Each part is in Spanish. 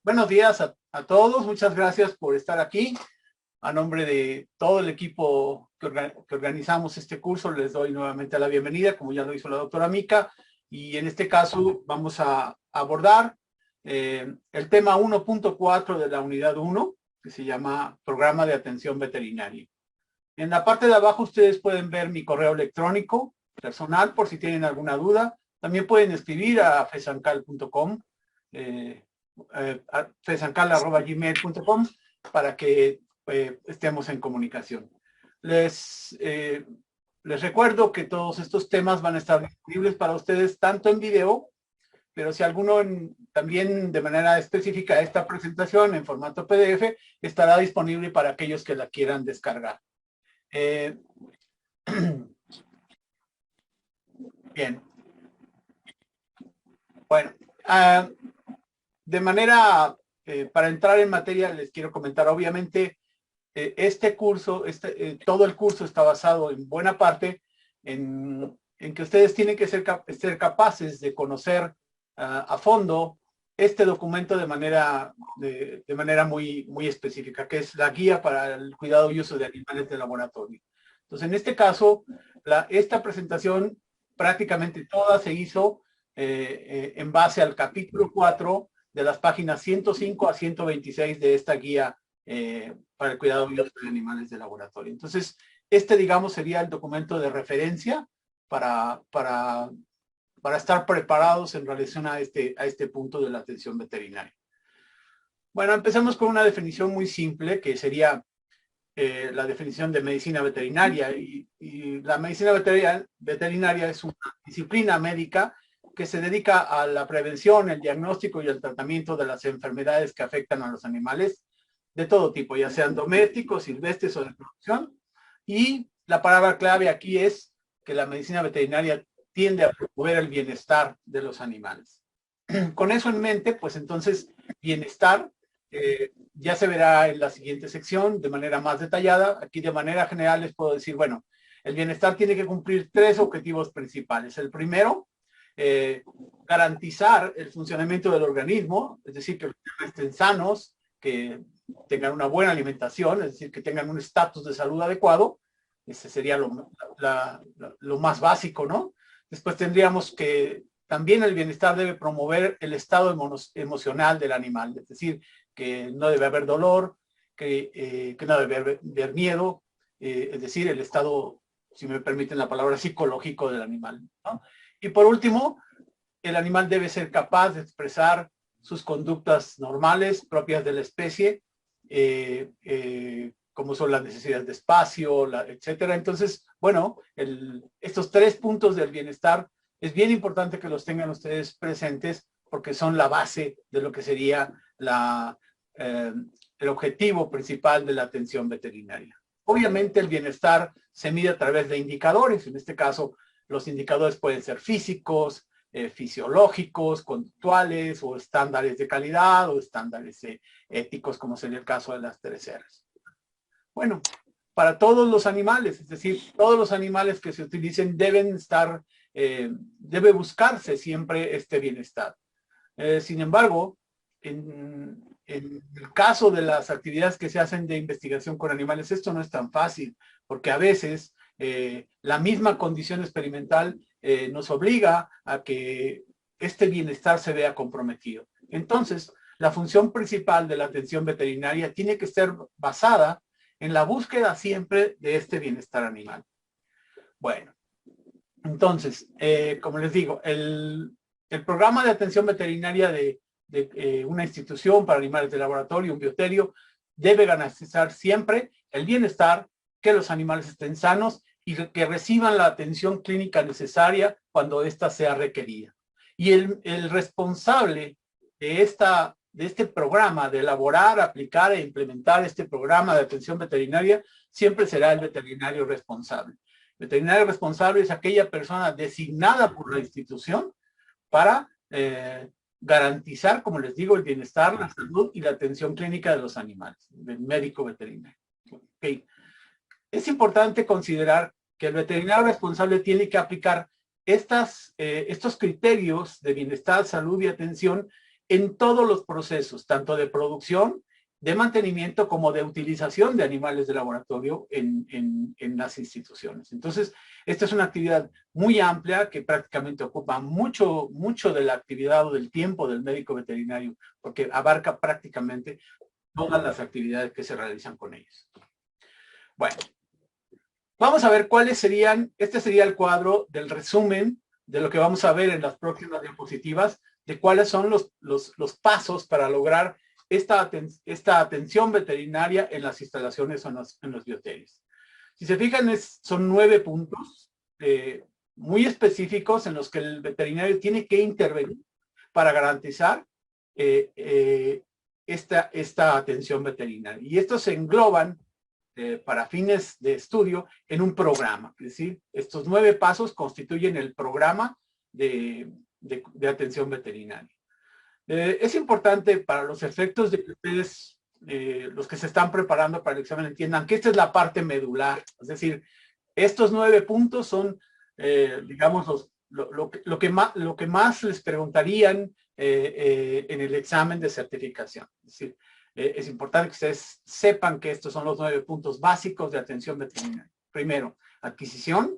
Buenos días a todos, muchas gracias por estar aquí. A nombre de todo el equipo que organizamos este curso, les doy nuevamente la bienvenida, como ya lo hizo la doctora Mica, y en este caso vamos a abordar el tema 1.4 de la unidad 1, que se llama Programa de Atención Veterinaria. En la parte de abajo ustedes pueden ver mi correo electrónico personal, por si tienen alguna duda. También pueden escribir a fesancal.com, fesancal@gmail.com, para que estemos en comunicación. Les recuerdo que todos estos temas van a estar disponibles para ustedes tanto en video, pero si alguno también de manera específica esta presentación en formato PDF estará disponible para aquellos que la quieran descargar. Bien. Bueno, de manera, para entrar en materia, les quiero comentar, obviamente, este curso, todo el curso está basado en buena parte en que ustedes tienen que ser capaces de conocer a fondo este documento de manera muy específica, que es la guía para el cuidado y uso de animales de laboratorio. Entonces, en este caso, esta presentación prácticamente toda se hizo en base al capítulo 4 de las páginas 105 a 126 de esta guía para el cuidado y uso de animales de laboratorio. Entonces, digamos, sería el documento de referencia para estar preparados en relación a este punto de la atención veterinaria. Bueno, empecemos con una definición muy simple, que sería la definición de medicina veterinaria. Y la medicina veterinaria es una disciplina médica que se dedica a la prevención, el diagnóstico y el tratamiento de las enfermedades que afectan a los animales de todo tipo, ya sean domésticos, silvestres o de producción. Y la palabra clave aquí es que la medicina veterinaria tiende a promover el bienestar de los animales. Con eso en mente, pues entonces, bienestar ya se verá en la siguiente sección de manera más detallada. Aquí de manera general les puedo decir, bueno, el bienestar tiene que cumplir 3 objetivos principales. El primero, garantizar el funcionamiento del organismo, es decir, que los animales estén sanos, que tengan una buena alimentación, es decir, que tengan un estatus de salud adecuado. Ese sería lo más básico, ¿no? Después tendríamos que también el bienestar debe promover el estado emocional del animal, es decir, que no debe haber dolor, que no debe haber miedo, es decir, el estado, si me permiten la palabra, psicológico del animal, ¿no? Y por último, el animal debe ser capaz de expresar sus conductas normales propias de la especie, como son las necesidades de espacio, etcétera. Entonces, bueno, estos 3 puntos del bienestar es bien importante que los tengan ustedes presentes porque son la base de lo que sería el objetivo principal de la atención veterinaria. Obviamente el bienestar se mide a través de indicadores. En este caso, los indicadores pueden ser físicos, fisiológicos, conductuales o estándares de calidad o estándares éticos, como sería el caso de las 3 R's. Bueno, para todos los animales, es decir, todos los animales que se utilicen debe buscarse siempre este bienestar. Sin embargo, en el caso de las actividades que se hacen de investigación con animales, esto no es tan fácil, porque a veces la misma condición experimental nos obliga a que este bienestar se vea comprometido. Entonces, la función principal de la atención veterinaria tiene que ser basada en la búsqueda siempre de este bienestar animal. Bueno, entonces, como les digo, el programa de atención veterinaria de una institución para animales de laboratorio, un bioterio, debe garantizar siempre el bienestar, que los animales estén sanos y que reciban la atención clínica necesaria cuando ésta sea requerida. Y el responsable de este programa, de elaborar, aplicar e implementar este programa de atención veterinaria, siempre será el veterinario responsable. El veterinario responsable es aquella persona designada por la institución para garantizar, como les digo, el bienestar, la salud y la atención clínica de los animales, del médico veterinario. Okay. Es importante considerar que el veterinario responsable tiene que aplicar estos criterios de bienestar, salud y atención en todos los procesos, tanto de producción, de mantenimiento, como de utilización de animales de laboratorio en las instituciones. Entonces, esta es una actividad muy amplia que prácticamente ocupa mucho de la actividad o del tiempo del médico veterinario, porque abarca prácticamente todas las actividades que se realizan con ellos. Bueno, vamos a ver cuáles serían, este sería el cuadro del resumen de lo que vamos a ver en las próximas diapositivas, de cuáles son los pasos para lograr esta atención veterinaria en las instalaciones o en los bioterios. Si se fijan, son 9 puntos muy específicos en los que el veterinario tiene que intervenir para garantizar esta atención veterinaria. Y estos se engloban para fines de estudio en un programa. Es decir, estos 9 pasos constituyen el programa de atención veterinaria. Es importante para los efectos de que ustedes, los que se están preparando para el examen, entiendan que esta es la parte medular. Es decir, estos 9 puntos son, digamos, lo que más les preguntarían en el examen de certificación. Es decir, es importante que ustedes sepan que estos son los 9 puntos básicos de atención veterinaria. Primero, adquisición,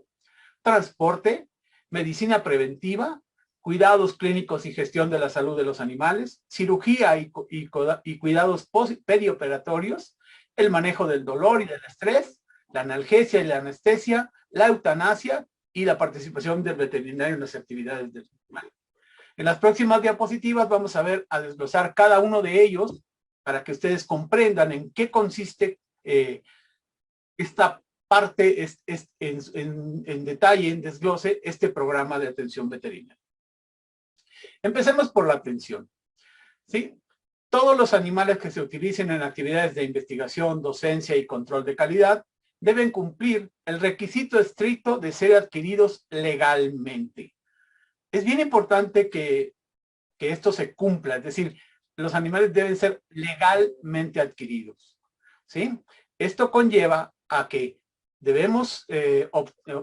transporte, medicina preventiva, cuidados clínicos y gestión de la salud de los animales, cirugía y cuidados perioperatorios, el manejo del dolor y del estrés, la analgesia y la anestesia, la eutanasia y la participación del veterinario en las actividades del animal. En las próximas diapositivas vamos a desglosar cada uno de ellos para que ustedes comprendan en qué consiste esta parte en detalle, en desglose, este programa de atención veterinaria. Empecemos por la atención. ¿Sí? Todos los animales que se utilicen en actividades de investigación, docencia y control de calidad deben cumplir el requisito estricto de ser adquiridos legalmente. Es bien importante que esto se cumpla, es decir, los animales deben ser legalmente adquiridos. ¿Sí? Esto conlleva a que debemos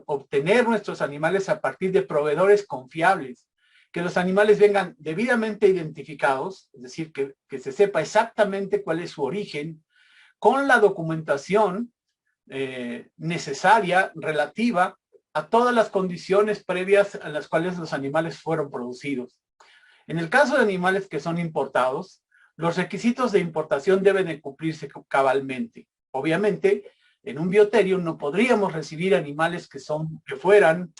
obtener nuestros animales a partir de proveedores confiables, que los animales vengan debidamente identificados, es decir, que se sepa exactamente cuál es su origen, con la documentación necesaria, relativa a todas las condiciones previas a las cuales los animales fueron producidos. En el caso de animales que son importados, los requisitos de importación deben de cumplirse cabalmente. Obviamente, en un bioterio no podríamos recibir animales que fueran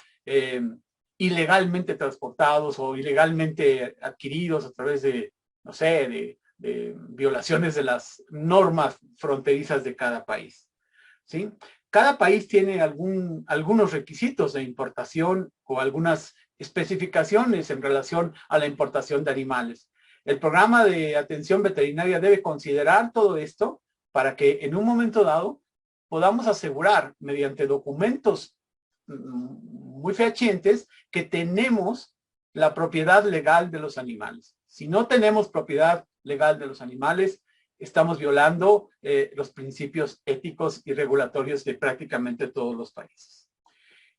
ilegalmente transportados o ilegalmente adquiridos a través de, no sé, de violaciones de las normas fronterizas de cada país. ¿Sí? Cada país tiene algunos requisitos de importación o algunas especificaciones en relación a la importación de animales. El programa de atención veterinaria debe considerar todo esto para que en un momento dado podamos asegurar mediante documentos muy fehacientes que tenemos la propiedad legal de los animales. Si no tenemos propiedad legal de los animales, estamos violando los principios éticos y regulatorios de prácticamente todos los países.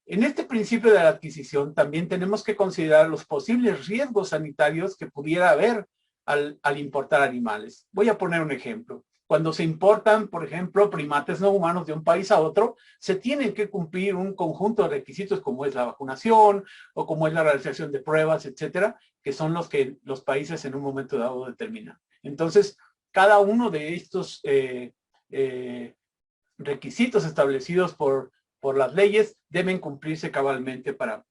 En este principio de la adquisición también tenemos que considerar los posibles riesgos sanitarios que pudiera haber al importar animales. Voy a poner un ejemplo. Cuando se importan, por ejemplo, primates no humanos de un país a otro, se tienen que cumplir un conjunto de requisitos como es la vacunación o como es la realización de pruebas, etcétera, que son los que los países en un momento dado determinan. Entonces, cada uno de estos requisitos establecidos por las leyes deben cumplirse cabalmente para...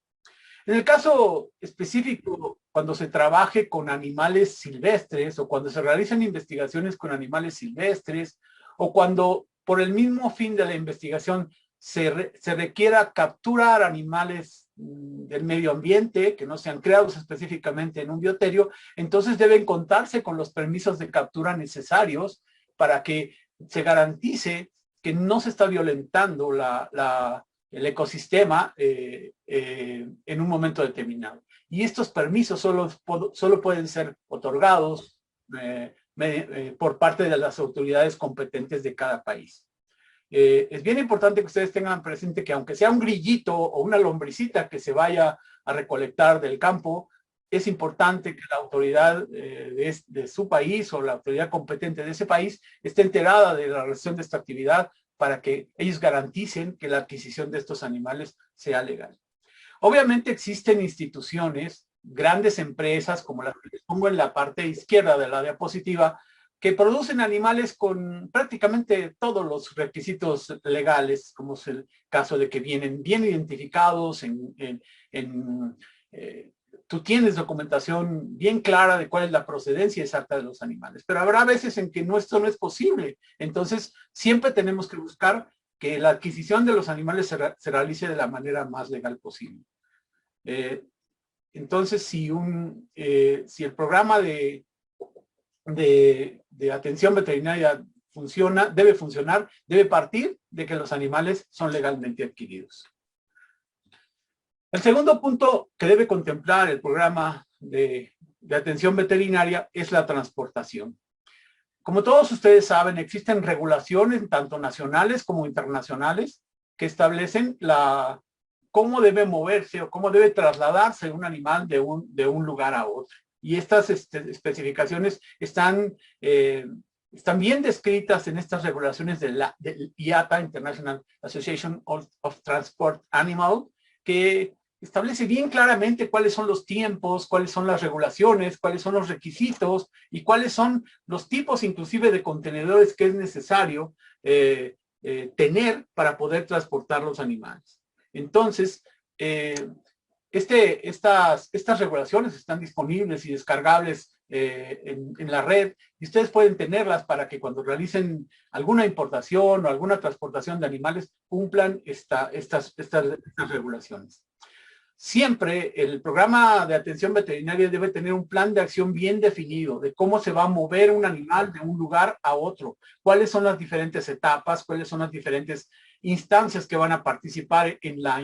En el caso específico, cuando se trabaje con animales silvestres o cuando se realicen investigaciones con animales silvestres o cuando por el mismo fin de la investigación se requiera capturar animales del medio ambiente que no sean creados específicamente en un bioterio, entonces deben contarse con los permisos de captura necesarios para que se garantice que no se está violentando el ecosistema en un momento determinado. Y estos permisos solo pueden ser otorgados por parte de las autoridades competentes de cada país. Es bien importante que ustedes tengan presente que aunque sea un grillito o una lombricita que se vaya a recolectar del campo, es importante que la autoridad de su país o la autoridad competente de ese país esté enterada de la realización de esta actividad para que ellos garanticen que la adquisición de estos animales sea legal. Obviamente existen instituciones, grandes empresas, como las que les pongo en la parte izquierda de la diapositiva, que producen animales con prácticamente todos los requisitos legales, como es el caso de que vienen bien identificados tú tienes documentación bien clara de cuál es la procedencia exacta de los animales, pero habrá veces en que esto no es posible. Entonces, siempre tenemos que buscar que la adquisición de los animales se realice de la manera más legal posible. Entonces, si el programa de atención veterinaria debe funcionar, debe partir de que los animales son legalmente adquiridos. El segundo punto que debe contemplar el programa de atención veterinaria es la transportación. Como todos ustedes saben, existen regulaciones tanto nacionales como internacionales que establecen cómo debe moverse o cómo debe trasladarse un animal de un lugar a otro. Y estas especificaciones están bien descritas en estas regulaciones del IATA, International Association of Transport Animal, que establece bien claramente cuáles son los tiempos, cuáles son las regulaciones, cuáles son los requisitos y cuáles son los tipos inclusive de contenedores que es necesario tener para poder transportar los animales. Entonces, estas regulaciones están disponibles y descargables en la red y ustedes pueden tenerlas para que cuando realicen alguna importación o alguna transportación de animales cumplan estas regulaciones. Siempre el programa de atención veterinaria debe tener un plan de acción bien definido de cómo se va a mover un animal de un lugar a otro, cuáles son las diferentes etapas, cuáles son las diferentes instancias que van a participar en la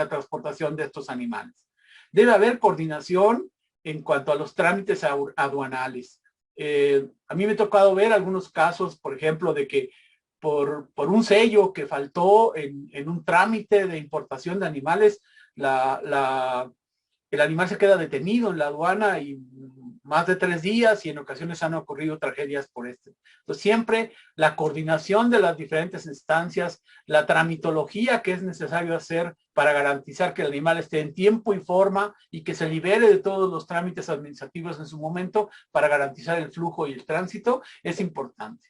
transportación de estos animales. Debe haber coordinación en cuanto a los trámites aduanales. A mí me ha tocado ver algunos casos, por ejemplo, de que por un sello que faltó en un trámite de importación de animales, el animal se queda detenido en la aduana y más de 3 días y en ocasiones han ocurrido tragedias por esto. Entonces siempre la coordinación de las diferentes instancias, la tramitología que es necesario hacer para garantizar que el animal esté en tiempo y forma y que se libere de todos los trámites administrativos en su momento para garantizar el flujo y el tránsito es importante.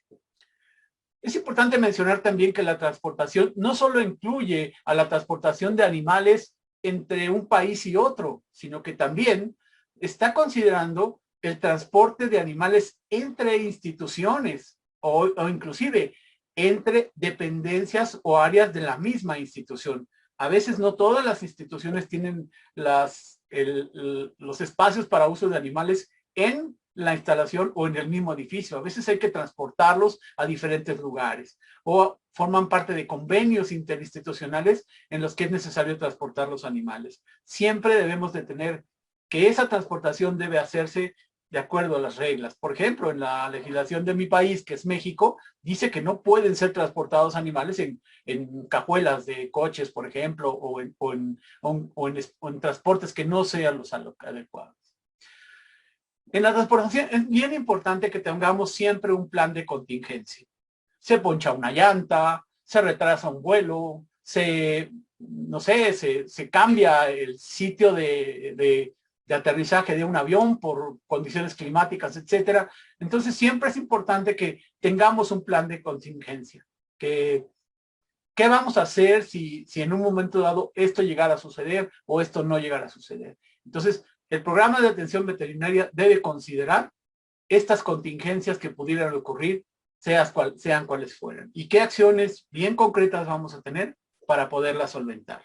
Es importante mencionar también que la transportación no solo incluye a la transportación de animales entre un país y otro, sino que también está considerando el transporte de animales entre instituciones o inclusive entre dependencias o áreas de la misma institución. A veces no todas las instituciones tienen los espacios para uso de animales en la instalación o en el mismo edificio. A veces hay que transportarlos a diferentes lugares o forman parte de convenios interinstitucionales en los que es necesario transportar los animales. Siempre debemos de tener que esa transportación debe hacerse de acuerdo a las reglas. Por ejemplo, en la legislación de mi país, que es México, dice que no pueden ser transportados animales en cajuelas de coches, por ejemplo, o en transportes que no sean los adecuados. En la transportación es bien importante que tengamos siempre un plan de contingencia. Se poncha una llanta, se retrasa un vuelo, no sé, se cambia el sitio de aterrizaje de un avión por condiciones climáticas, etcétera. Entonces siempre es importante que tengamos un plan de contingencia. ¿Qué vamos a hacer si en un momento dado esto llegara a suceder o esto no llegara a suceder? Entonces, el programa de atención veterinaria debe considerar estas contingencias que pudieran ocurrir, sean cuales fueran. Y qué acciones bien concretas vamos a tener para poderlas solventar.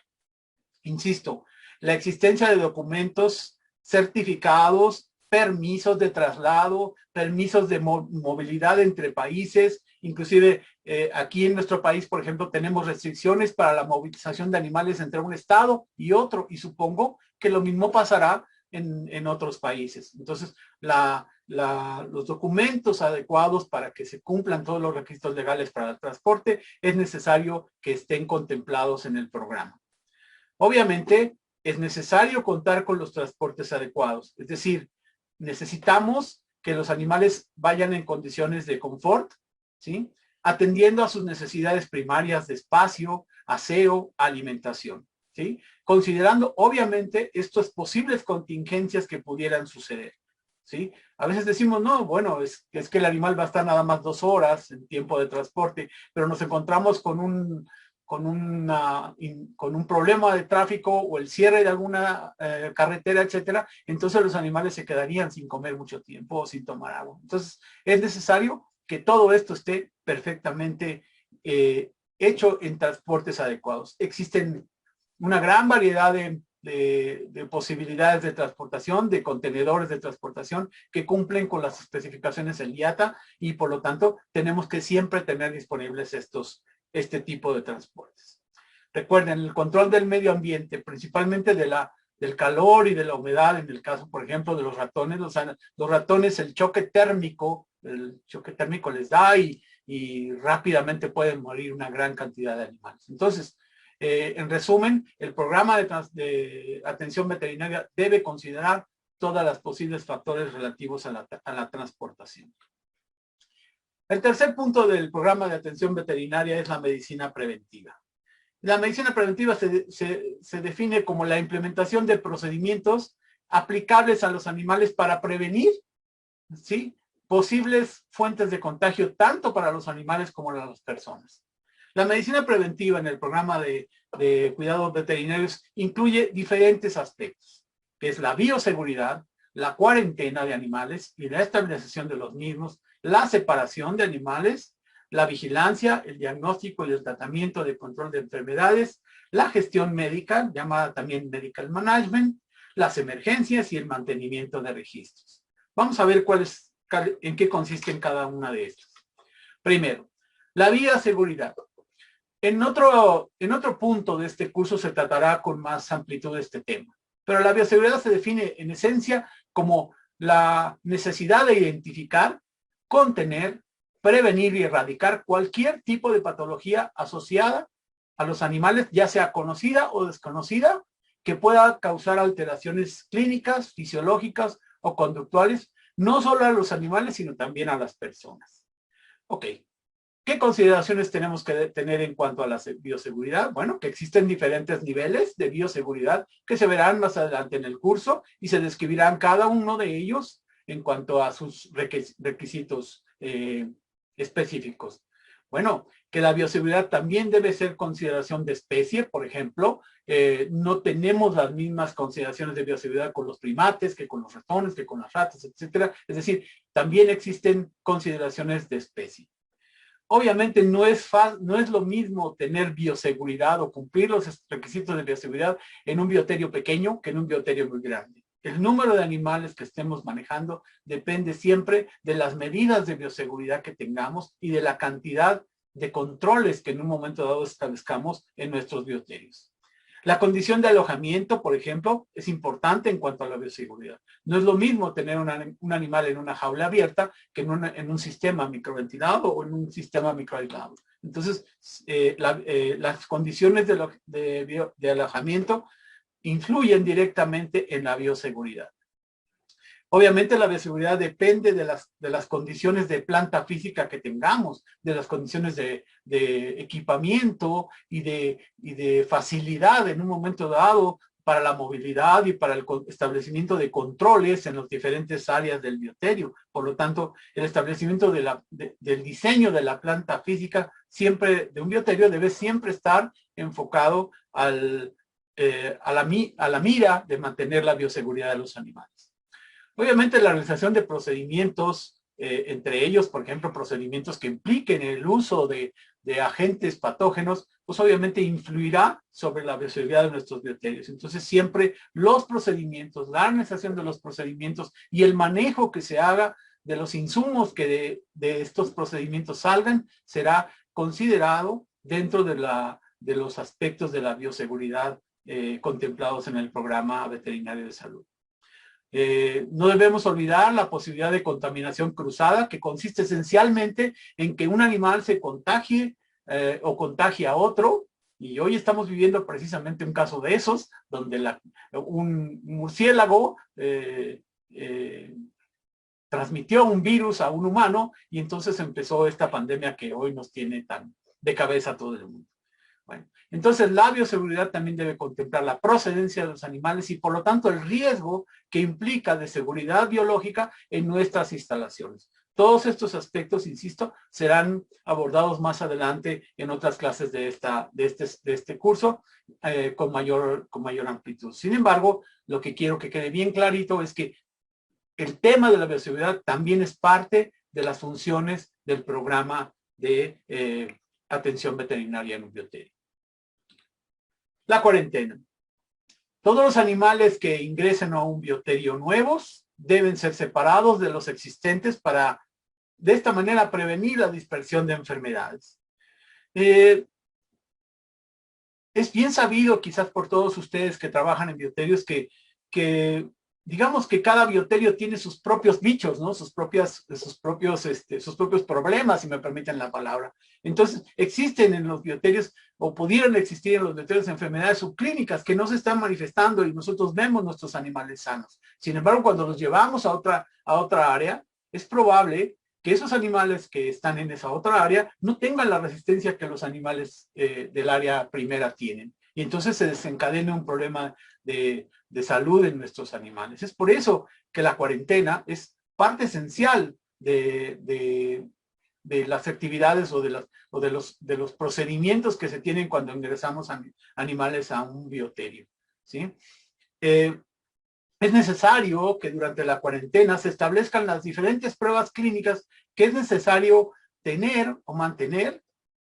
Insisto, la existencia de documentos certificados, permisos de traslado, permisos de movilidad entre países, inclusive aquí en nuestro país, por ejemplo, tenemos restricciones para la movilización de animales entre un estado y otro, y supongo que lo mismo pasará en otros países. Entonces, los documentos adecuados para que se cumplan todos los requisitos legales para el transporte es necesario que estén contemplados en el programa. Obviamente, es necesario contar con los transportes adecuados. Es decir, necesitamos que los animales vayan en condiciones de confort, ¿sí? Atendiendo a sus necesidades primarias de espacio, aseo, alimentación, ¿sí? Considerando, obviamente, estas posibles contingencias que pudieran suceder, ¿sí? A veces decimos, no, bueno, es que el animal va a estar nada más 2 horas en tiempo de transporte, pero nos encontramos con un problema de tráfico o el cierre de alguna carretera, etcétera, entonces los animales se quedarían sin comer mucho tiempo o sin tomar agua. Entonces, es necesario que todo esto esté perfectamente hecho en transportes adecuados. Existen una gran variedad de posibilidades de transportación, de contenedores de transportación que cumplen con las especificaciones del IATA y por lo tanto tenemos que siempre tener disponibles este tipo de transportes. Recuerden, el control del medio ambiente, principalmente del calor y de la humedad, en el caso, por ejemplo, de los ratones, los ratones, el choque térmico les da y rápidamente pueden morir una gran cantidad de animales. Entonces, en resumen, el programa de atención veterinaria debe considerar todas las posibles factores relativos a la transportación. El tercer punto del programa de atención veterinaria es la medicina preventiva. La medicina preventiva se define como la implementación de procedimientos aplicables a los animales para prevenir, ¿sí?, posibles fuentes de contagio tanto para los animales como para las personas. La medicina preventiva en el programa de cuidados veterinarios incluye diferentes aspectos, que es la bioseguridad, la cuarentena de animales y la estabilización de los mismos, la separación de animales, la vigilancia, el diagnóstico y el tratamiento de control de enfermedades, la gestión médica, llamada también medical management, las emergencias y el mantenimiento de registros. Vamos a ver en qué consisten cada una de estas. Primero, la bioseguridad. En otro punto de este curso se tratará con más amplitud este tema, pero la bioseguridad se define en esencia como la necesidad de identificar, contener, prevenir y erradicar cualquier tipo de patología asociada a los animales, ya sea conocida o desconocida, que pueda causar alteraciones clínicas, fisiológicas o conductuales, no solo a los animales, sino también a las personas. Ok. ¿Qué consideraciones tenemos que tener en cuanto a la bioseguridad? Bueno, que existen diferentes niveles de bioseguridad que se verán más adelante en el curso y se describirán cada uno de ellos en cuanto a sus requisitos específicos. Bueno, que la bioseguridad también debe ser consideración de especie, por ejemplo, no tenemos las mismas consideraciones de bioseguridad con los primates, que con los ratones, que con las ratas, etcétera. Es decir, también existen consideraciones de especie. Obviamente no es lo mismo tener bioseguridad o cumplir los requisitos de bioseguridad en un bioterio pequeño que en un bioterio muy grande. El número de animales que estemos manejando depende siempre de las medidas de bioseguridad que tengamos y de la cantidad de controles que en un momento dado establezcamos en nuestros bioterios. La condición de alojamiento, por ejemplo, es importante en cuanto a la bioseguridad. No es lo mismo tener un animal en una jaula abierta que en un sistema microventilado o en un sistema microaislado. Entonces, las condiciones de alojamiento influyen directamente en la bioseguridad. Obviamente la bioseguridad depende de las condiciones de planta física que tengamos, de las condiciones de equipamiento y de facilidad en un momento dado para la movilidad y para el establecimiento de controles en las diferentes áreas del bioterio. Por lo tanto, el establecimiento del diseño de la planta física de un bioterio debe siempre estar enfocado a la mira de mantener la bioseguridad de los animales. Obviamente la realización de procedimientos, entre ellos, por ejemplo, procedimientos que impliquen el uso de agentes patógenos, pues obviamente influirá sobre la bioseguridad de nuestros bioterios. Entonces siempre los procedimientos, la organización de los procedimientos y el manejo que se haga de los insumos que de estos procedimientos salgan, será considerado dentro de los aspectos de la bioseguridad contemplados en el programa veterinario de salud. No debemos olvidar la posibilidad de contaminación cruzada, que consiste esencialmente en que un animal se contagie o contagie a otro Y hoy estamos viviendo precisamente un caso de esos, donde un murciélago transmitió un virus a un humano y entonces empezó esta pandemia que hoy nos tiene tan de cabeza a todo el mundo. Bueno, entonces la bioseguridad también debe contemplar la procedencia de los animales y por lo tanto el riesgo que implica de seguridad biológica en nuestras instalaciones. Todos estos aspectos, insisto, serán abordados más adelante en otras clases de este curso con mayor amplitud. Sin embargo, lo que quiero que quede bien clarito es que el tema de la bioseguridad también es parte de las funciones del programa de atención veterinaria en un bioterio. La cuarentena. Todos los animales que ingresen a un bioterio nuevos deben ser separados de los existentes para, de esta manera, prevenir la dispersión de enfermedades. Es bien sabido, quizás por todos ustedes que trabajan en bioterios, que digamos que cada bioterio tiene sus propios bichos, ¿no? Sus propios problemas, si me permiten la palabra. Entonces, existen en los bioterios, o pudieran existir en los bioterios, enfermedades subclínicas que no se están manifestando y nosotros vemos nuestros animales sanos. Sin embargo, cuando los llevamos a otra área, es probable que esos animales que están en esa otra área no tengan la resistencia que los animales del área primera tienen. Y entonces se desencadena un problema de salud en nuestros animales. Es por eso que la cuarentena es parte esencial de las actividades o de los procedimientos que se tienen cuando ingresamos animales a un bioterio, ¿sí? Es necesario que durante la cuarentena se establezcan las diferentes pruebas clínicas que es necesario tener o mantener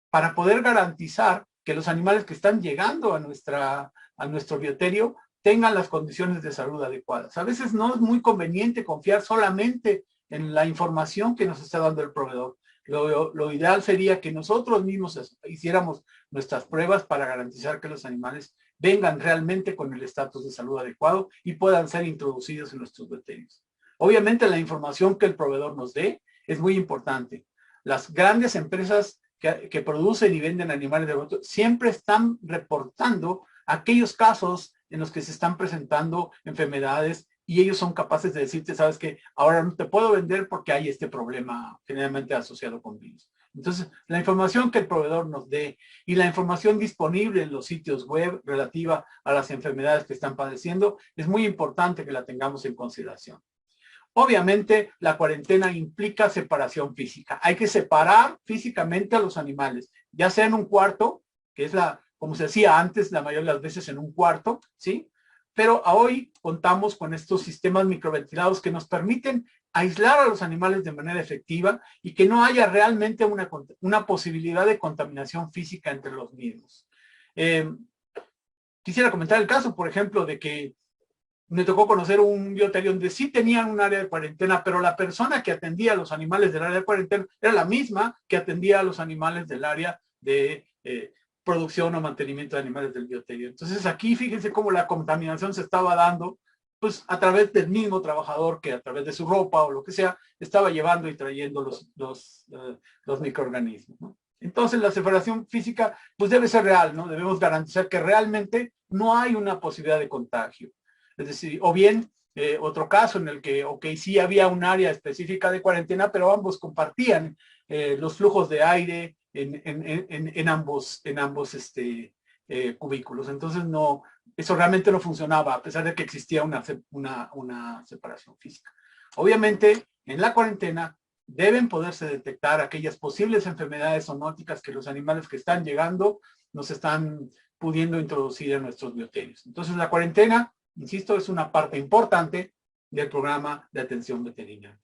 para poder garantizar que los animales que están llegando a nuestro bioterio tengan las condiciones de salud adecuadas. A veces no es muy conveniente confiar solamente en la información que nos está dando el proveedor. Lo ideal sería que nosotros mismos hiciéramos nuestras pruebas para garantizar que los animales vengan realmente con el estatus de salud adecuado y puedan ser introducidos en nuestros bioterios. Obviamente la información que el proveedor nos dé es muy importante. Las grandes empresas que producen y venden animales de laboratorio siempre están reportando aquellos casos en los que se están presentando enfermedades y ellos son capaces de decirte, sabes que ahora no te puedo vender porque hay este problema generalmente asociado con virus. Entonces, la información que el proveedor nos dé y la información disponible en los sitios web relativa a las enfermedades que están padeciendo es muy importante que la tengamos en consideración. Obviamente, la cuarentena implica separación física. Hay que separar físicamente a los animales, ya sea en un cuarto, que es como se hacía antes, la mayoría de las veces en un cuarto, ¿sí? Pero hoy contamos con estos sistemas microventilados que nos permiten aislar a los animales de manera efectiva y que no haya realmente una posibilidad de contaminación física entre los mismos. Quisiera comentar el caso, por ejemplo, de que me tocó conocer un bioterio donde sí tenían un área de cuarentena, pero la persona que atendía a los animales del área de cuarentena era la misma que atendía a los animales del área de producción o mantenimiento de animales del bioterio. Entonces aquí fíjense cómo la contaminación se estaba dando pues a través del mismo trabajador que a través de su ropa o lo que sea, estaba llevando y trayendo los microorganismos, ¿no? Entonces la separación física pues debe ser real, ¿no? Debemos garantizar que realmente no hay una posibilidad de contagio. Es decir, o bien otro caso en el que, sí había un área específica de cuarentena, pero ambos compartían los flujos de aire en ambos cubículos. Entonces, no, eso realmente no funcionaba, a pesar de que existía una separación física. Obviamente, en la cuarentena deben poderse detectar aquellas posibles enfermedades zoonóticas que los animales que están llegando nos están pudiendo introducir en nuestros bioterios. Entonces, la cuarentena, insisto, es una parte importante del programa de atención veterinaria.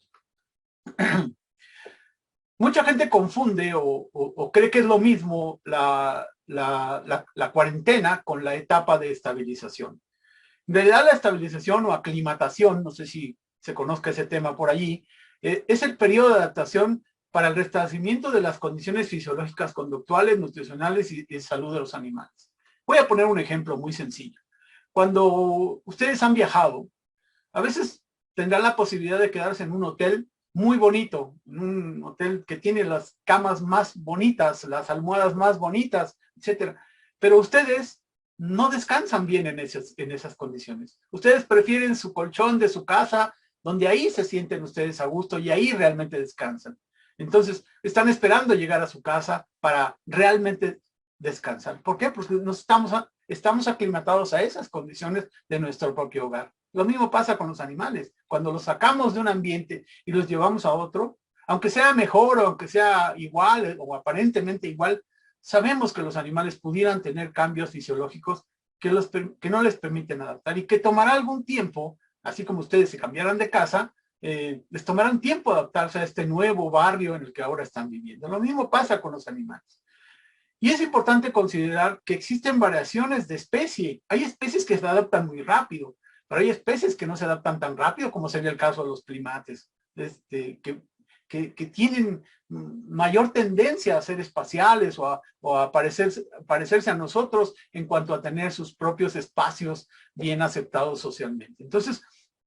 Mucha gente confunde o cree que es lo mismo la cuarentena con la etapa de estabilización. En realidad, la estabilización o aclimatación, no sé si se conozca ese tema por allí, es el periodo de adaptación para el restablecimiento de las condiciones fisiológicas, conductuales, nutricionales y de salud de los animales. Voy a poner un ejemplo muy sencillo. Cuando ustedes han viajado, a veces tendrán la posibilidad de quedarse en un hotel muy bonito, en un hotel que tiene las camas más bonitas, las almohadas más bonitas, etcétera. pero ustedes no descansan bien en esas condiciones. Ustedes prefieren su colchón de su casa, donde ahí se sienten ustedes a gusto y ahí realmente descansan. Entonces, están esperando llegar a su casa para realmente descansar. ¿Por qué? Porque estamos aclimatados a esas condiciones de nuestro propio hogar. Lo mismo pasa con los animales. Cuando los sacamos de un ambiente y los llevamos a otro, aunque sea mejor o aunque sea igual o aparentemente igual, sabemos que los animales pudieran tener cambios fisiológicos que no les permiten adaptar y que tomará algún tiempo, así como ustedes se cambiaran de casa, les tomarán tiempo adaptarse a este nuevo barrio en el que ahora están viviendo. Lo mismo pasa con los animales. Y es importante considerar que existen variaciones de especie. Hay especies que se adaptan muy rápido, pero hay especies que no se adaptan tan rápido como sería el caso de los primates, que tienen mayor tendencia a ser espaciales o a parecerse a nosotros en cuanto a tener sus propios espacios bien aceptados socialmente. Entonces,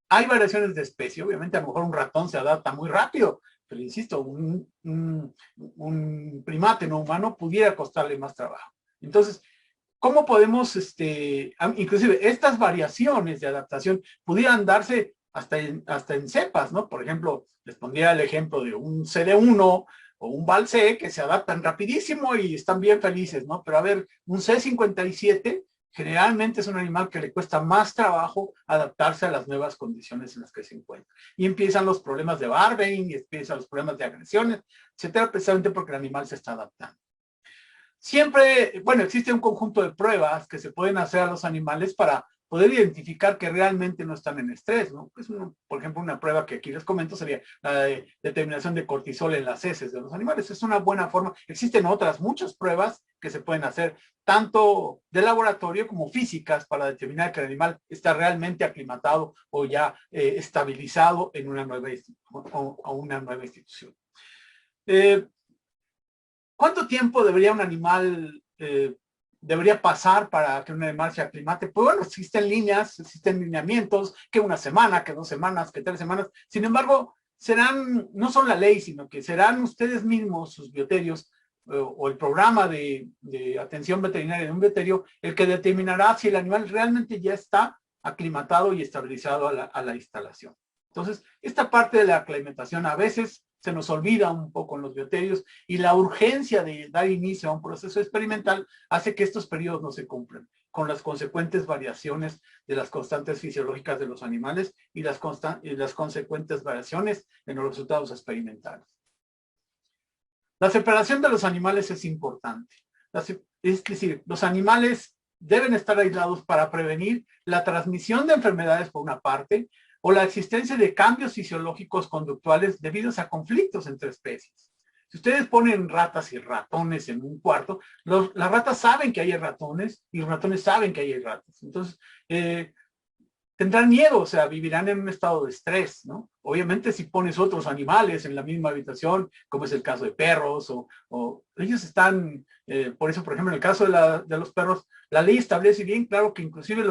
hay variaciones de especie. Obviamente, a lo mejor un ratón se adapta muy rápido, pero insisto, un primate no humano pudiera costarle más trabajo. Entonces, ¿cómo podemos, inclusive estas variaciones de adaptación pudieran darse hasta en cepas, ¿no? Por ejemplo, les pondría el ejemplo de un CD1 o un Val-C que se adaptan rapidísimo y están bien felices, ¿no? Pero a ver, un C57 generalmente es un animal que le cuesta más trabajo adaptarse a las nuevas condiciones en las que se encuentra. Y empiezan los problemas de Barbain, y empiezan los problemas de agresiones, etcétera, precisamente porque el animal se está adaptando. Siempre, bueno, existe un conjunto de pruebas que se pueden hacer a los animales para poder identificar que realmente no están en estrés, ¿no? Por ejemplo, una prueba que aquí les comento sería la de determinación de cortisol en las heces de los animales. Es una buena forma. Existen otras muchas pruebas que se pueden hacer, tanto de laboratorio como físicas, para determinar que el animal está realmente aclimatado o ya estabilizado en una nueva institución. ¿Cuánto tiempo debería un animal debería pasar para que un animal se aclimate? Pues bueno, existen líneas, existen lineamientos, que una semana, que 2 semanas, que 3 semanas. Sin embargo, no son la ley, sino que serán ustedes mismos, sus bioterios, o el programa de atención veterinaria de un bioterio, el que determinará si el animal realmente ya está aclimatado y estabilizado a la instalación. Entonces, esta parte de la aclimatación a veces se nos olvida un poco en los bioterios y la urgencia de dar inicio a un proceso experimental hace que estos periodos no se cumplan, con las consecuentes variaciones de las constantes fisiológicas de los animales y las consecuentes variaciones en los resultados experimentales. La separación de los animales es importante. Es decir, los animales deben estar aislados para prevenir la transmisión de enfermedades por una parte, o la existencia de cambios fisiológicos conductuales debidos a conflictos entre especies. Si ustedes ponen ratas y ratones en un cuarto, las ratas saben que hay ratones y los ratones saben que hay ratas. Entonces, tendrán miedo, o sea, vivirán en un estado de estrés, ¿no? Obviamente, si pones otros animales en la misma habitación, como es el caso de perros, o ellos están, por eso, por ejemplo, en el caso de los perros, la ley establece bien claro que inclusive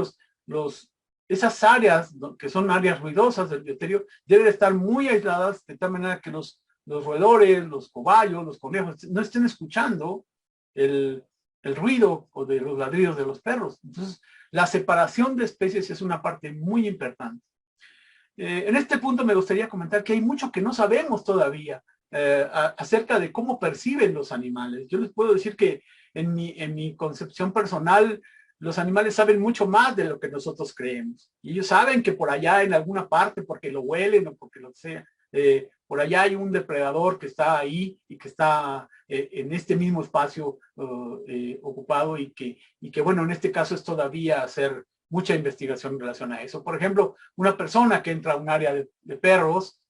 esas áreas que son áreas ruidosas del bioterio deben estar muy aisladas de tal manera que los roedores, los cobayos, los conejos no estén escuchando el ruido o de los ladridos de los perros. Entonces, la separación de especies es una parte muy importante. En este punto me gustaría comentar que hay mucho que no sabemos todavía acerca de cómo perciben los animales. Yo les puedo decir que en mi concepción personal, los animales saben mucho más de lo que nosotros creemos. Y ellos saben que por allá en alguna parte, porque lo huelen o porque lo sea, por allá hay un depredador que está ahí y que está en este mismo espacio ocupado y que, bueno, en este caso es todavía hacer mucha investigación en relación a eso. Por ejemplo, una persona que entra a un área de perros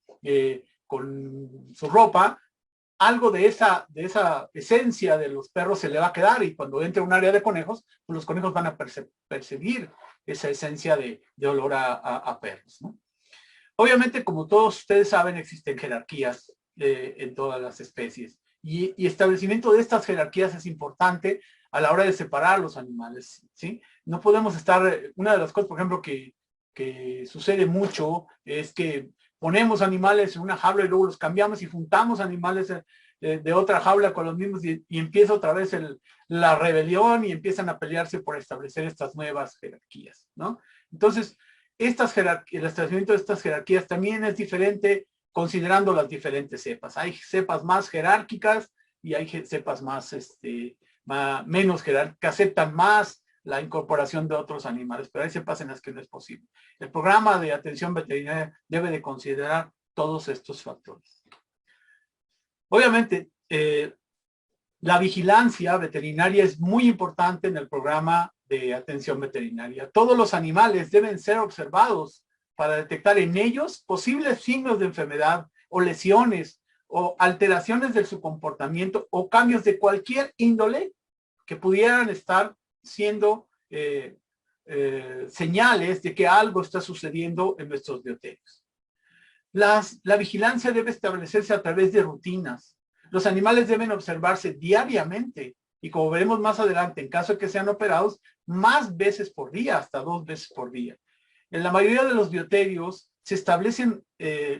con su ropa, algo de esa esencia de los perros se le va a quedar, y cuando entre a un área de conejos, pues los conejos van a percibir esa esencia de olor a perros, ¿no? Obviamente, como todos ustedes saben, existen jerarquías en todas las especies, y establecimiento de estas jerarquías es importante a la hora de separar los animales, ¿sí? No podemos estar, una de las cosas, por ejemplo, que sucede mucho es que ponemos animales en una jaula y luego los cambiamos y juntamos animales de otra jaula con los mismos y empieza otra vez la rebelión y empiezan a pelearse por establecer estas nuevas jerarquías, ¿no? Entonces, el establecimiento de estas jerarquías también es diferente considerando las diferentes cepas. Hay cepas más jerárquicas y hay cepas menos jerárquicas, aceptan más la incorporación de otros animales, pero hay cepas en las que no es posible. El programa de atención veterinaria debe de considerar todos estos factores. Obviamente, la vigilancia veterinaria es muy importante en el programa de atención veterinaria. Todos los animales deben ser observados para detectar en ellos posibles signos de enfermedad o lesiones o alteraciones de su comportamiento o cambios de cualquier índole que pudieran estar siendo señales de que algo está sucediendo en nuestros bioterios. La vigilancia debe establecerse a través de rutinas. Los animales deben observarse diariamente y, como veremos más adelante, en caso de que sean operados, más veces por día, hasta 2 veces por día. En la mayoría de los bioterios se establecen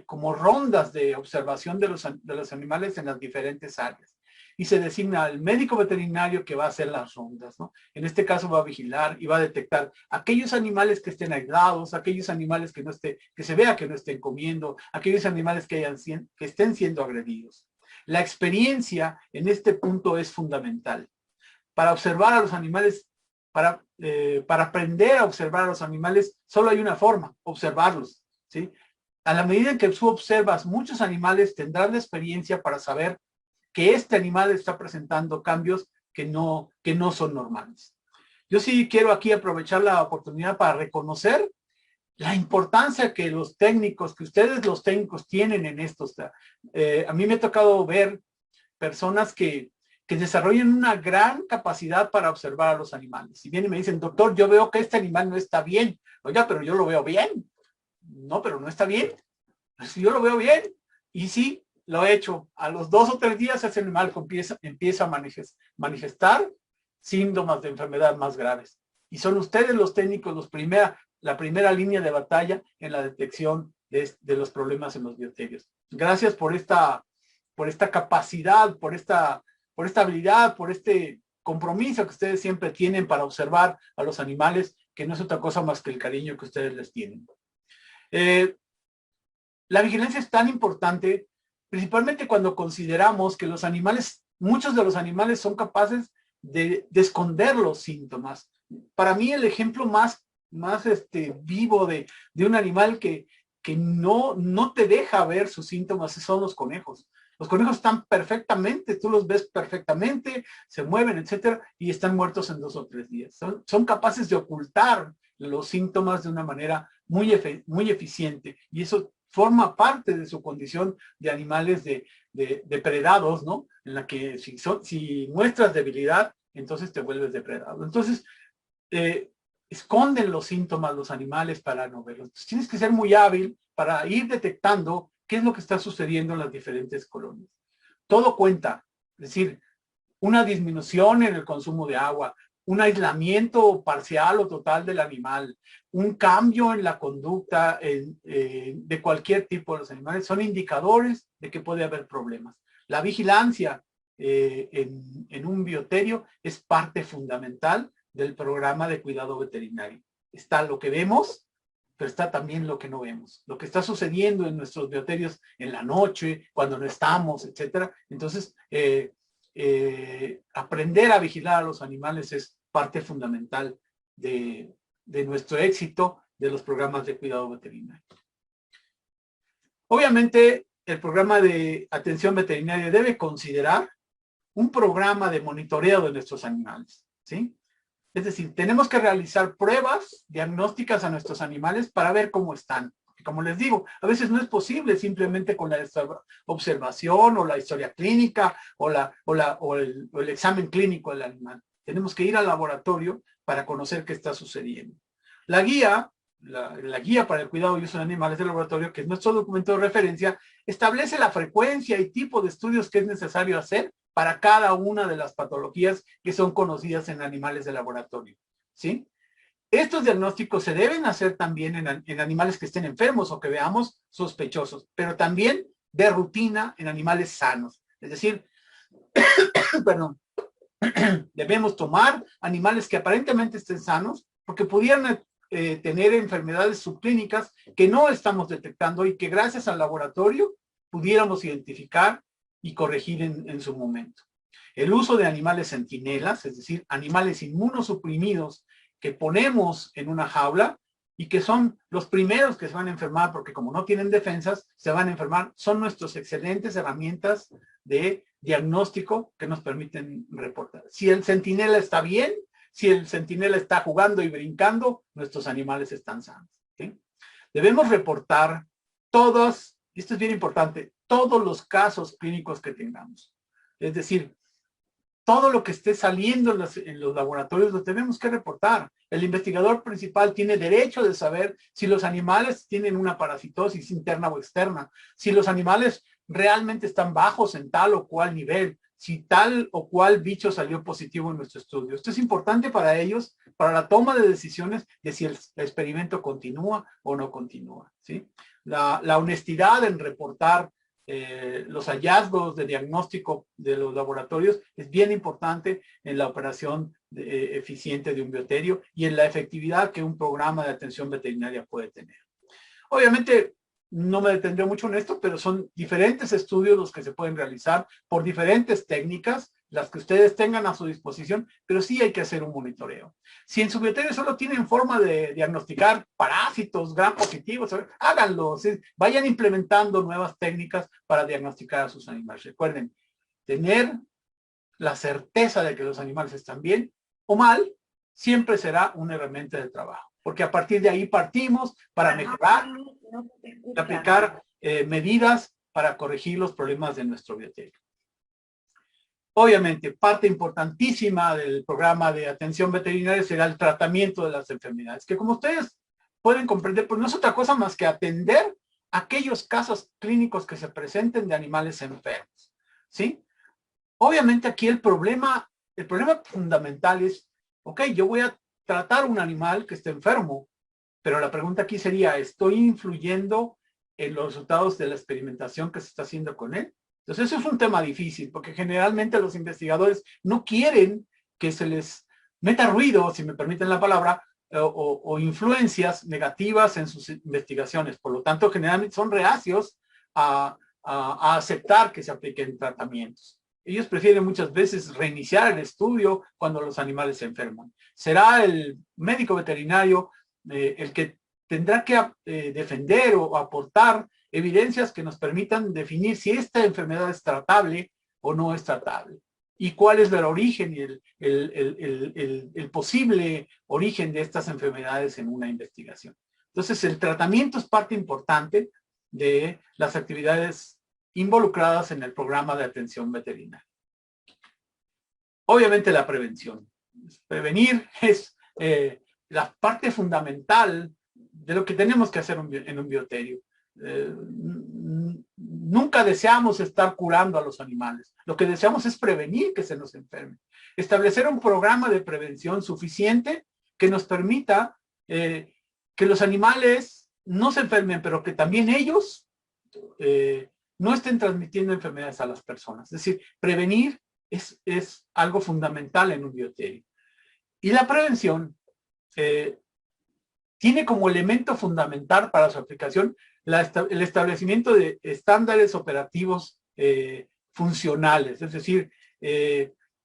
como rondas de observación de los animales en las diferentes áreas y se designa al médico veterinario que va a hacer las rondas, ¿no? En este caso va a vigilar y va a detectar aquellos animales que estén aislados, aquellos animales que se vea que no estén comiendo, aquellos animales que estén siendo agredidos. La experiencia en este punto es fundamental. Para observar a los animales, para aprender a observar a los animales, solo hay una forma: observarlos, ¿sí? A la medida en que tú observas muchos animales, tendrás la experiencia para saber que este animal está presentando cambios que no son normales. Yo sí quiero aquí aprovechar la oportunidad para reconocer la importancia que los técnicos, que ustedes los técnicos tienen en estos. A mí me ha tocado ver personas que desarrollan una gran capacidad para observar a los animales. Si vienen y me dicen, doctor, yo veo que este animal no está bien. Oiga, pero yo lo veo bien. No, pero no está bien. Pues yo lo veo bien. Y sí, lo he hecho. A los 2 o 3 días ese animal empieza a manifestar síntomas de enfermedad más graves. Y son ustedes los técnicos la primera línea de batalla en la detección de los problemas en los bioterios. Gracias por esta capacidad, por esta habilidad, por este compromiso que ustedes siempre tienen para observar a los animales, que no es otra cosa más que el cariño que ustedes les tienen. La vigilancia es tan importante, principalmente cuando consideramos que muchos de los animales son capaces de esconder los síntomas. Para mí el ejemplo más vivo de un animal que no te deja ver sus síntomas son los conejos. Los conejos están perfectamente, tú los ves perfectamente, se mueven, etcétera, y están muertos en 2 o 3 días. Son capaces de ocultar los síntomas de una manera muy eficiente, y eso forma parte de su condición de animales depredados, ¿no? En la que si muestras debilidad, entonces te vuelves depredado. Entonces, esconden los síntomas los animales para no verlos. Entonces, tienes que ser muy hábil para ir detectando qué es lo que está sucediendo en las diferentes colonias. Todo cuenta, es decir, una disminución en el consumo de agua, un aislamiento parcial o total del animal, un cambio en la conducta de cualquier tipo de los animales, son indicadores de que puede haber problemas. La vigilancia en un bioterio es parte fundamental del programa de cuidado veterinario. Está lo que vemos, pero está también lo que no vemos, lo que está sucediendo en nuestros bioterios en la noche, cuando no estamos, etcétera. Entonces, aprender a vigilar a los animales es parte fundamental de nuestro éxito de los programas de cuidado veterinario. Obviamente, el programa de atención veterinaria debe considerar un programa de monitoreo de nuestros animales, ¿sí? Es decir, tenemos que realizar pruebas diagnósticas a nuestros animales para ver cómo están. Como les digo, a veces no es posible simplemente con la observación o la historia clínica o el examen clínico del animal. Tenemos que ir al laboratorio para conocer qué está sucediendo. La guía para el cuidado y uso de animales del laboratorio, que es nuestro documento de referencia, establece la frecuencia y tipo de estudios que es necesario hacer para cada una de las patologías que son conocidas en animales de laboratorio, ¿sí? Estos diagnósticos se deben hacer también en animales que estén enfermos o que veamos sospechosos, pero también de rutina en animales sanos. Es decir, perdón, debemos tomar animales que aparentemente estén sanos, porque pudieran tener enfermedades subclínicas que no estamos detectando y que gracias al laboratorio pudiéramos identificar y corregir en su momento. El uso de animales centinelas, es decir, animales inmunosuprimidos que ponemos en una jaula y que son los primeros que se van a enfermar porque como no tienen defensas, se van a enfermar, son nuestras excelentes herramientas de diagnóstico que nos permiten reportar. Si el centinela está bien, si el centinela está jugando y brincando, nuestros animales están sanos. ¿Sí? Debemos reportar todos, y esto es bien importante, todos los casos clínicos que tengamos. Es decir, todo lo que esté saliendo en los laboratorios lo tenemos que reportar. El investigador principal tiene derecho de saber si los animales tienen una parasitosis interna o externa, si los animales realmente están bajos en tal o cual nivel, si tal o cual bicho salió positivo en nuestro estudio. Esto es importante para ellos, para la toma de decisiones de si el experimento continúa o no continúa. ¿Sí? La honestidad en reportar los hallazgos de diagnóstico de los laboratorios es bien importante en la operación eficiente de un bioterio y en la efectividad que un programa de atención veterinaria puede tener. Obviamente, no me detendré mucho en esto, pero son diferentes estudios los que se pueden realizar por diferentes técnicas, las que ustedes tengan a su disposición, pero sí hay que hacer un monitoreo. Si en su bioterio solo tienen forma de diagnosticar parásitos, gram positivos, háganlo, ¿sí? Vayan implementando nuevas técnicas para diagnosticar a sus animales. Recuerden, tener la certeza de que los animales están bien o mal, siempre será una herramienta de trabajo, porque a partir de ahí partimos para mejorar y aplicar medidas para corregir los problemas de nuestro bioterio. Obviamente, parte importantísima del programa de atención veterinaria será el tratamiento de las enfermedades, que como ustedes pueden comprender, pues no es otra cosa más que atender aquellos casos clínicos que se presenten de animales enfermos, ¿sí? Obviamente aquí el problema fundamental es, ok, yo voy a tratar un animal que esté enfermo, pero la pregunta aquí sería, ¿estoy influyendo en los resultados de la experimentación que se está haciendo con él? Entonces eso es un tema difícil, porque generalmente los investigadores no quieren que se les meta ruido, si me permiten la palabra, o influencias negativas en sus investigaciones. Por lo tanto, generalmente son reacios a aceptar que se apliquen tratamientos. Ellos prefieren muchas veces reiniciar el estudio cuando los animales se enferman. Será el médico veterinario el que tendrá que defender o aportar evidencias que nos permitan definir si esta enfermedad es tratable o no es tratable y cuál es el origen y el posible origen de estas enfermedades en una investigación. Entonces, el tratamiento es parte importante de las actividades involucradas en el programa de atención veterinaria. Obviamente la prevención. Prevenir es la parte fundamental de lo que tenemos que hacer en un bioterio. Nunca deseamos estar curando a los animales. Lo que deseamos es prevenir que se nos enfermen. Establecer un programa de prevención suficiente que nos permita que los animales no se enfermen, pero que también ellos no estén transmitiendo enfermedades a las personas. Es decir, prevenir es algo fundamental en un bioterio. Y la prevención tiene como elemento fundamental para su aplicación el establecimiento de estándares operativos funcionales, es decir,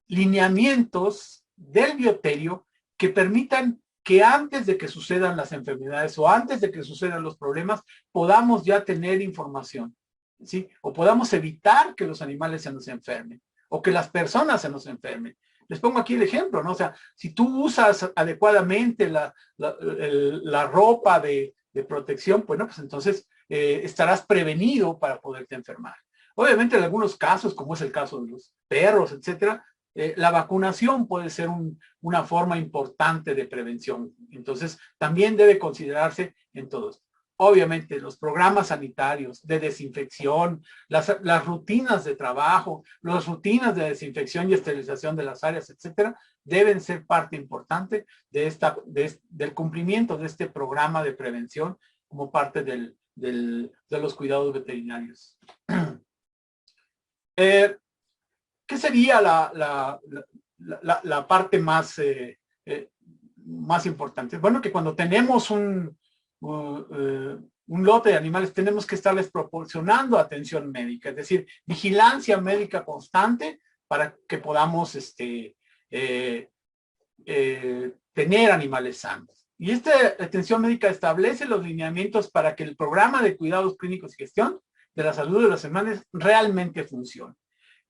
lineamientos del bioterio que permitan que antes de que sucedan las enfermedades o antes de que sucedan los problemas, podamos ya tener información, ¿sí? O podamos evitar que los animales se nos enfermen o que las personas se nos enfermen. Les pongo aquí el ejemplo, ¿no? O sea, si tú usas adecuadamente la ropa de protección, bueno, pues entonces estarás prevenido para poderte enfermar. Obviamente en algunos casos, como es el caso de los perros, etcétera, la vacunación puede ser una forma importante de prevención. Entonces, también debe considerarse en todos. Obviamente, los programas sanitarios de desinfección, las rutinas de trabajo, las rutinas de desinfección y esterilización de las áreas, etcétera, deben ser parte importante del cumplimiento de este programa de prevención como parte de los cuidados veterinarios. ¿Qué sería la parte más, más importante? Bueno, que cuando tenemos un lote de animales, tenemos que estarles proporcionando atención médica, es decir, vigilancia médica constante para que podamos tener animales sanos. Y esta atención médica establece los lineamientos para que el programa de cuidados clínicos y gestión de la salud de los animales realmente funcione.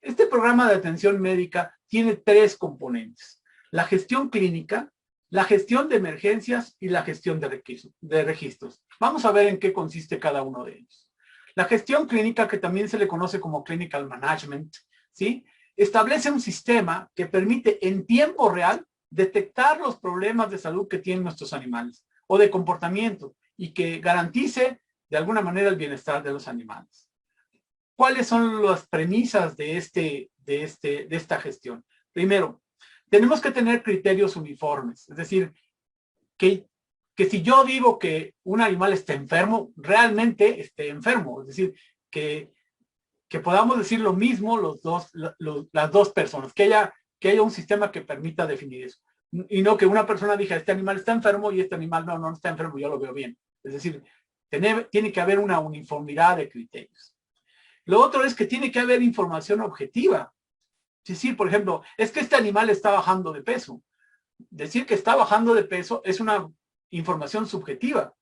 Este programa de atención médica tiene 3 componentes: la gestión clínica, la gestión de emergencias y la gestión de registros. Vamos a ver en qué consiste cada uno de ellos. La gestión clínica, que también se le conoce como clinical management, ¿sí?, establece un sistema que permite en tiempo real detectar los problemas de salud que tienen nuestros animales o de comportamiento y que garantice de alguna manera el bienestar de los animales. ¿Cuáles son las premisas de esta gestión? Primero, tenemos que tener criterios uniformes, es decir, que si yo digo que un animal está enfermo, realmente esté enfermo, es decir, que podamos decir lo mismo las dos personas, que haya un sistema que permita definir eso. Y no que una persona diga, este animal está enfermo y este animal no está enfermo, yo lo veo bien. Es decir, tiene que haber una uniformidad de criterios. Lo otro es que tiene que haber información objetiva. Es decir, por ejemplo, es que este animal está bajando de peso. Decir que está bajando de peso es una información subjetiva.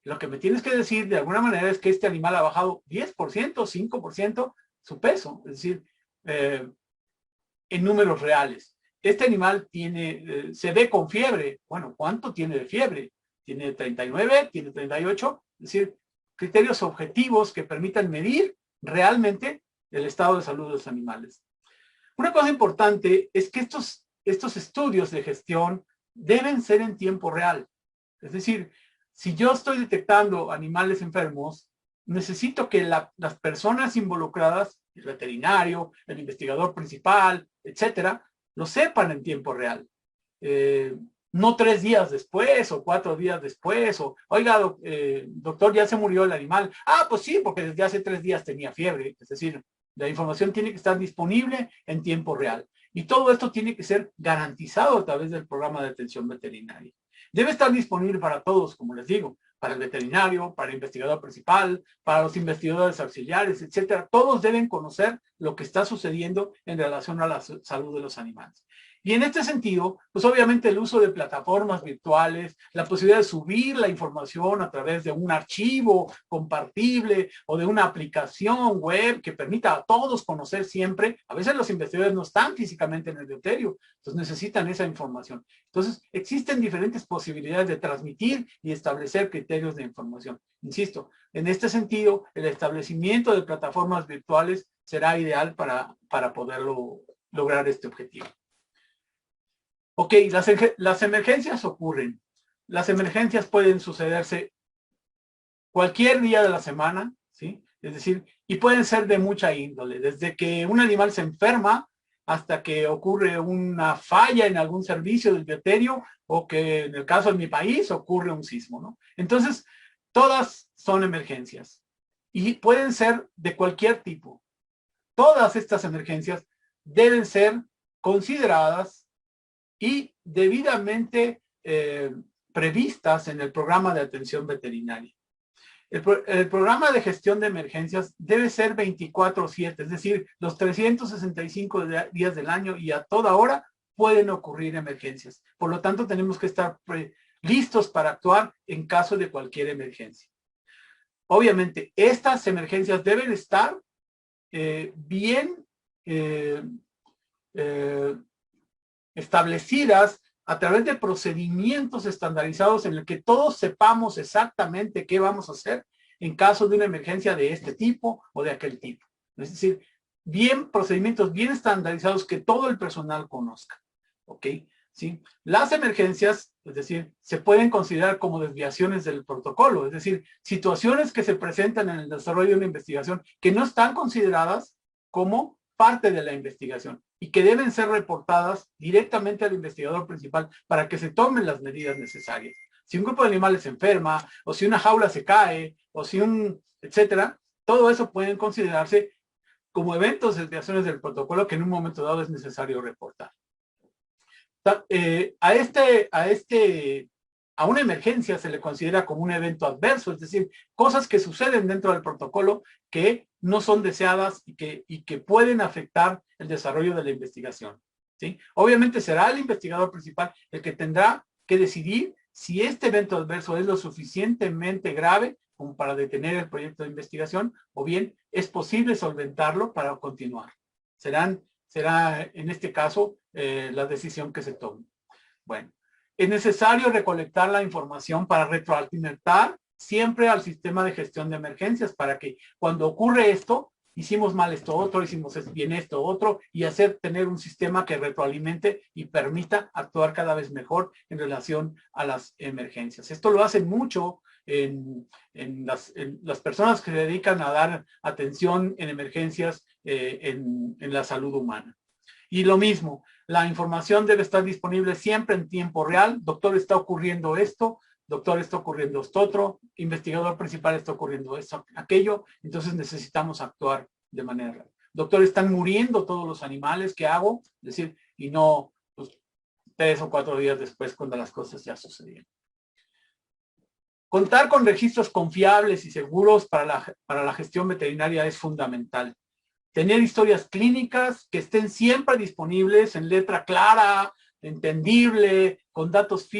Lo que me tienes que decir de alguna manera es que este animal ha bajado 10%, 5% su peso. Es decir, en números reales. Este animal se ve con fiebre. Bueno, ¿cuánto tiene de fiebre? ¿Tiene 39? ¿Tiene 38? Es decir, criterios objetivos que permitan medir realmente el estado de salud de los animales. Una cosa importante es que estos estudios de gestión deben ser en tiempo real. Es decir, si yo estoy detectando animales enfermos, necesito que las personas involucradas, el veterinario, el investigador principal, etcétera, lo sepan en tiempo real. No 3 días después o 4 días después, o oiga, doctor, ya se murió el animal. Ah, pues sí, porque desde hace 3 días tenía fiebre. Es decir, la información tiene que estar disponible en tiempo real. Y todo esto tiene que ser garantizado a través del programa de atención veterinaria. Debe estar disponible para todos, como les digo, para el veterinario, para el investigador principal, para los investigadores auxiliares, etcétera. Todos deben conocer lo que está sucediendo en relación a la salud de los animales. Y en este sentido, pues obviamente el uso de plataformas virtuales, la posibilidad de subir la información a través de un archivo compartible o de una aplicación web que permita a todos conocer siempre. A veces los investigadores no están físicamente en el bioterio, entonces necesitan esa información. Entonces, existen diferentes posibilidades de transmitir y establecer criterios de información. Insisto, en este sentido, el establecimiento de plataformas virtuales será ideal para poderlo lograr este objetivo. Ok, las emergencias ocurren. Las emergencias pueden sucederse cualquier día de la semana, ¿sí? Es decir, y pueden ser de mucha índole, desde que un animal se enferma hasta que ocurre una falla en algún servicio del bioterio o que en el caso de mi país ocurre un sismo, ¿no? Entonces, todas son emergencias y pueden ser de cualquier tipo. Todas estas emergencias deben ser consideradas y debidamente previstas en el programa de atención veterinaria. El programa de gestión de emergencias debe ser 24/7, es decir, los 365 días del año y a toda hora pueden ocurrir emergencias. Por lo tanto, tenemos que estar listos para actuar en caso de cualquier emergencia. Obviamente, estas emergencias deben estar bien establecidas a través de procedimientos estandarizados en el que todos sepamos exactamente qué vamos a hacer en caso de una emergencia de este tipo o de aquel tipo. Es decir, procedimientos bien estandarizados que todo el personal conozca. ¿Ok? ¿Sí? Las emergencias, es decir, se pueden considerar como desviaciones del protocolo, es decir, situaciones que se presentan en el desarrollo de una investigación que no están consideradas como parte de la investigación y que deben ser reportadas directamente al investigador principal para que se tomen las medidas necesarias. Si un grupo de animales se enferma, o si una jaula se cae, o si etcétera, todo eso pueden considerarse como eventos, desviaciones del protocolo que en un momento dado es necesario reportar. A una emergencia se le considera como un evento adverso, es decir, cosas que suceden dentro del protocolo que no son deseadas y que pueden afectar el desarrollo de la investigación, ¿sí? Obviamente será el investigador principal el que tendrá que decidir si este evento adverso es lo suficientemente grave como para detener el proyecto de investigación, o bien es posible solventarlo para continuar. Será en este caso la decisión que se tome. Bueno, es necesario recolectar la información para retroalimentar siempre al sistema de gestión de emergencias para que cuando ocurre esto, hicimos mal esto otro, hicimos bien esto otro, y tener un sistema que retroalimente y permita actuar cada vez mejor en relación a las emergencias. Esto lo hacen mucho en las personas que se dedican a dar atención en emergencias en la salud humana. Y lo mismo, la información debe estar disponible siempre en tiempo real. Doctor, está ocurriendo esto. Doctor, está ocurriendo esto otro. Investigador principal, está ocurriendo esto, aquello. Entonces necesitamos actuar de manera real. Doctor, están muriendo todos los animales. ¿Qué hago? Es decir, y no pues, 3 o 4 días después cuando las cosas ya sucedieron. Contar con registros confiables y seguros para la gestión veterinaria es fundamental. Tener historias clínicas que estén siempre disponibles en letra clara, entendible, con datos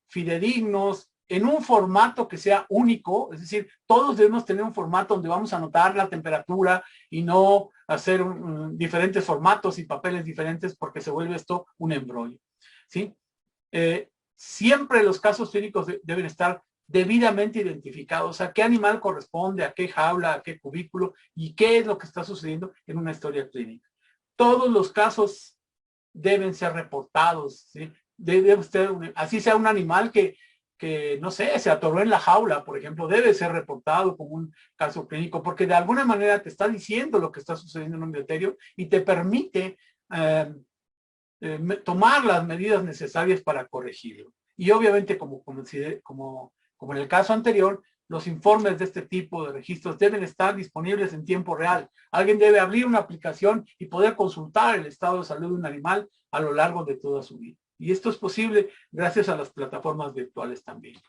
fidedignos, en un formato que sea único, es decir, todos debemos tener un formato donde vamos a anotar la temperatura y no hacer diferentes formatos y papeles diferentes porque se vuelve esto un embrollo, ¿sí? Siempre los casos clínicos deben estar debidamente identificados, a qué animal corresponde, a qué jaula, a qué cubículo y qué es lo que está sucediendo en una historia clínica. Todos los casos deben ser reportados, ¿sí? Debe ser así sea un animal que, no sé, se atoró en la jaula, por ejemplo, debe ser reportado como un caso clínico, porque de alguna manera te está diciendo lo que está sucediendo en un bioterio y te permite tomar las medidas necesarias para corregirlo. Y obviamente, como en el caso anterior, los informes de este tipo de registros deben estar disponibles en tiempo real. Alguien debe abrir una aplicación y poder consultar el estado de salud de un animal a lo largo de toda su vida. Y esto es posible gracias a las plataformas virtuales también.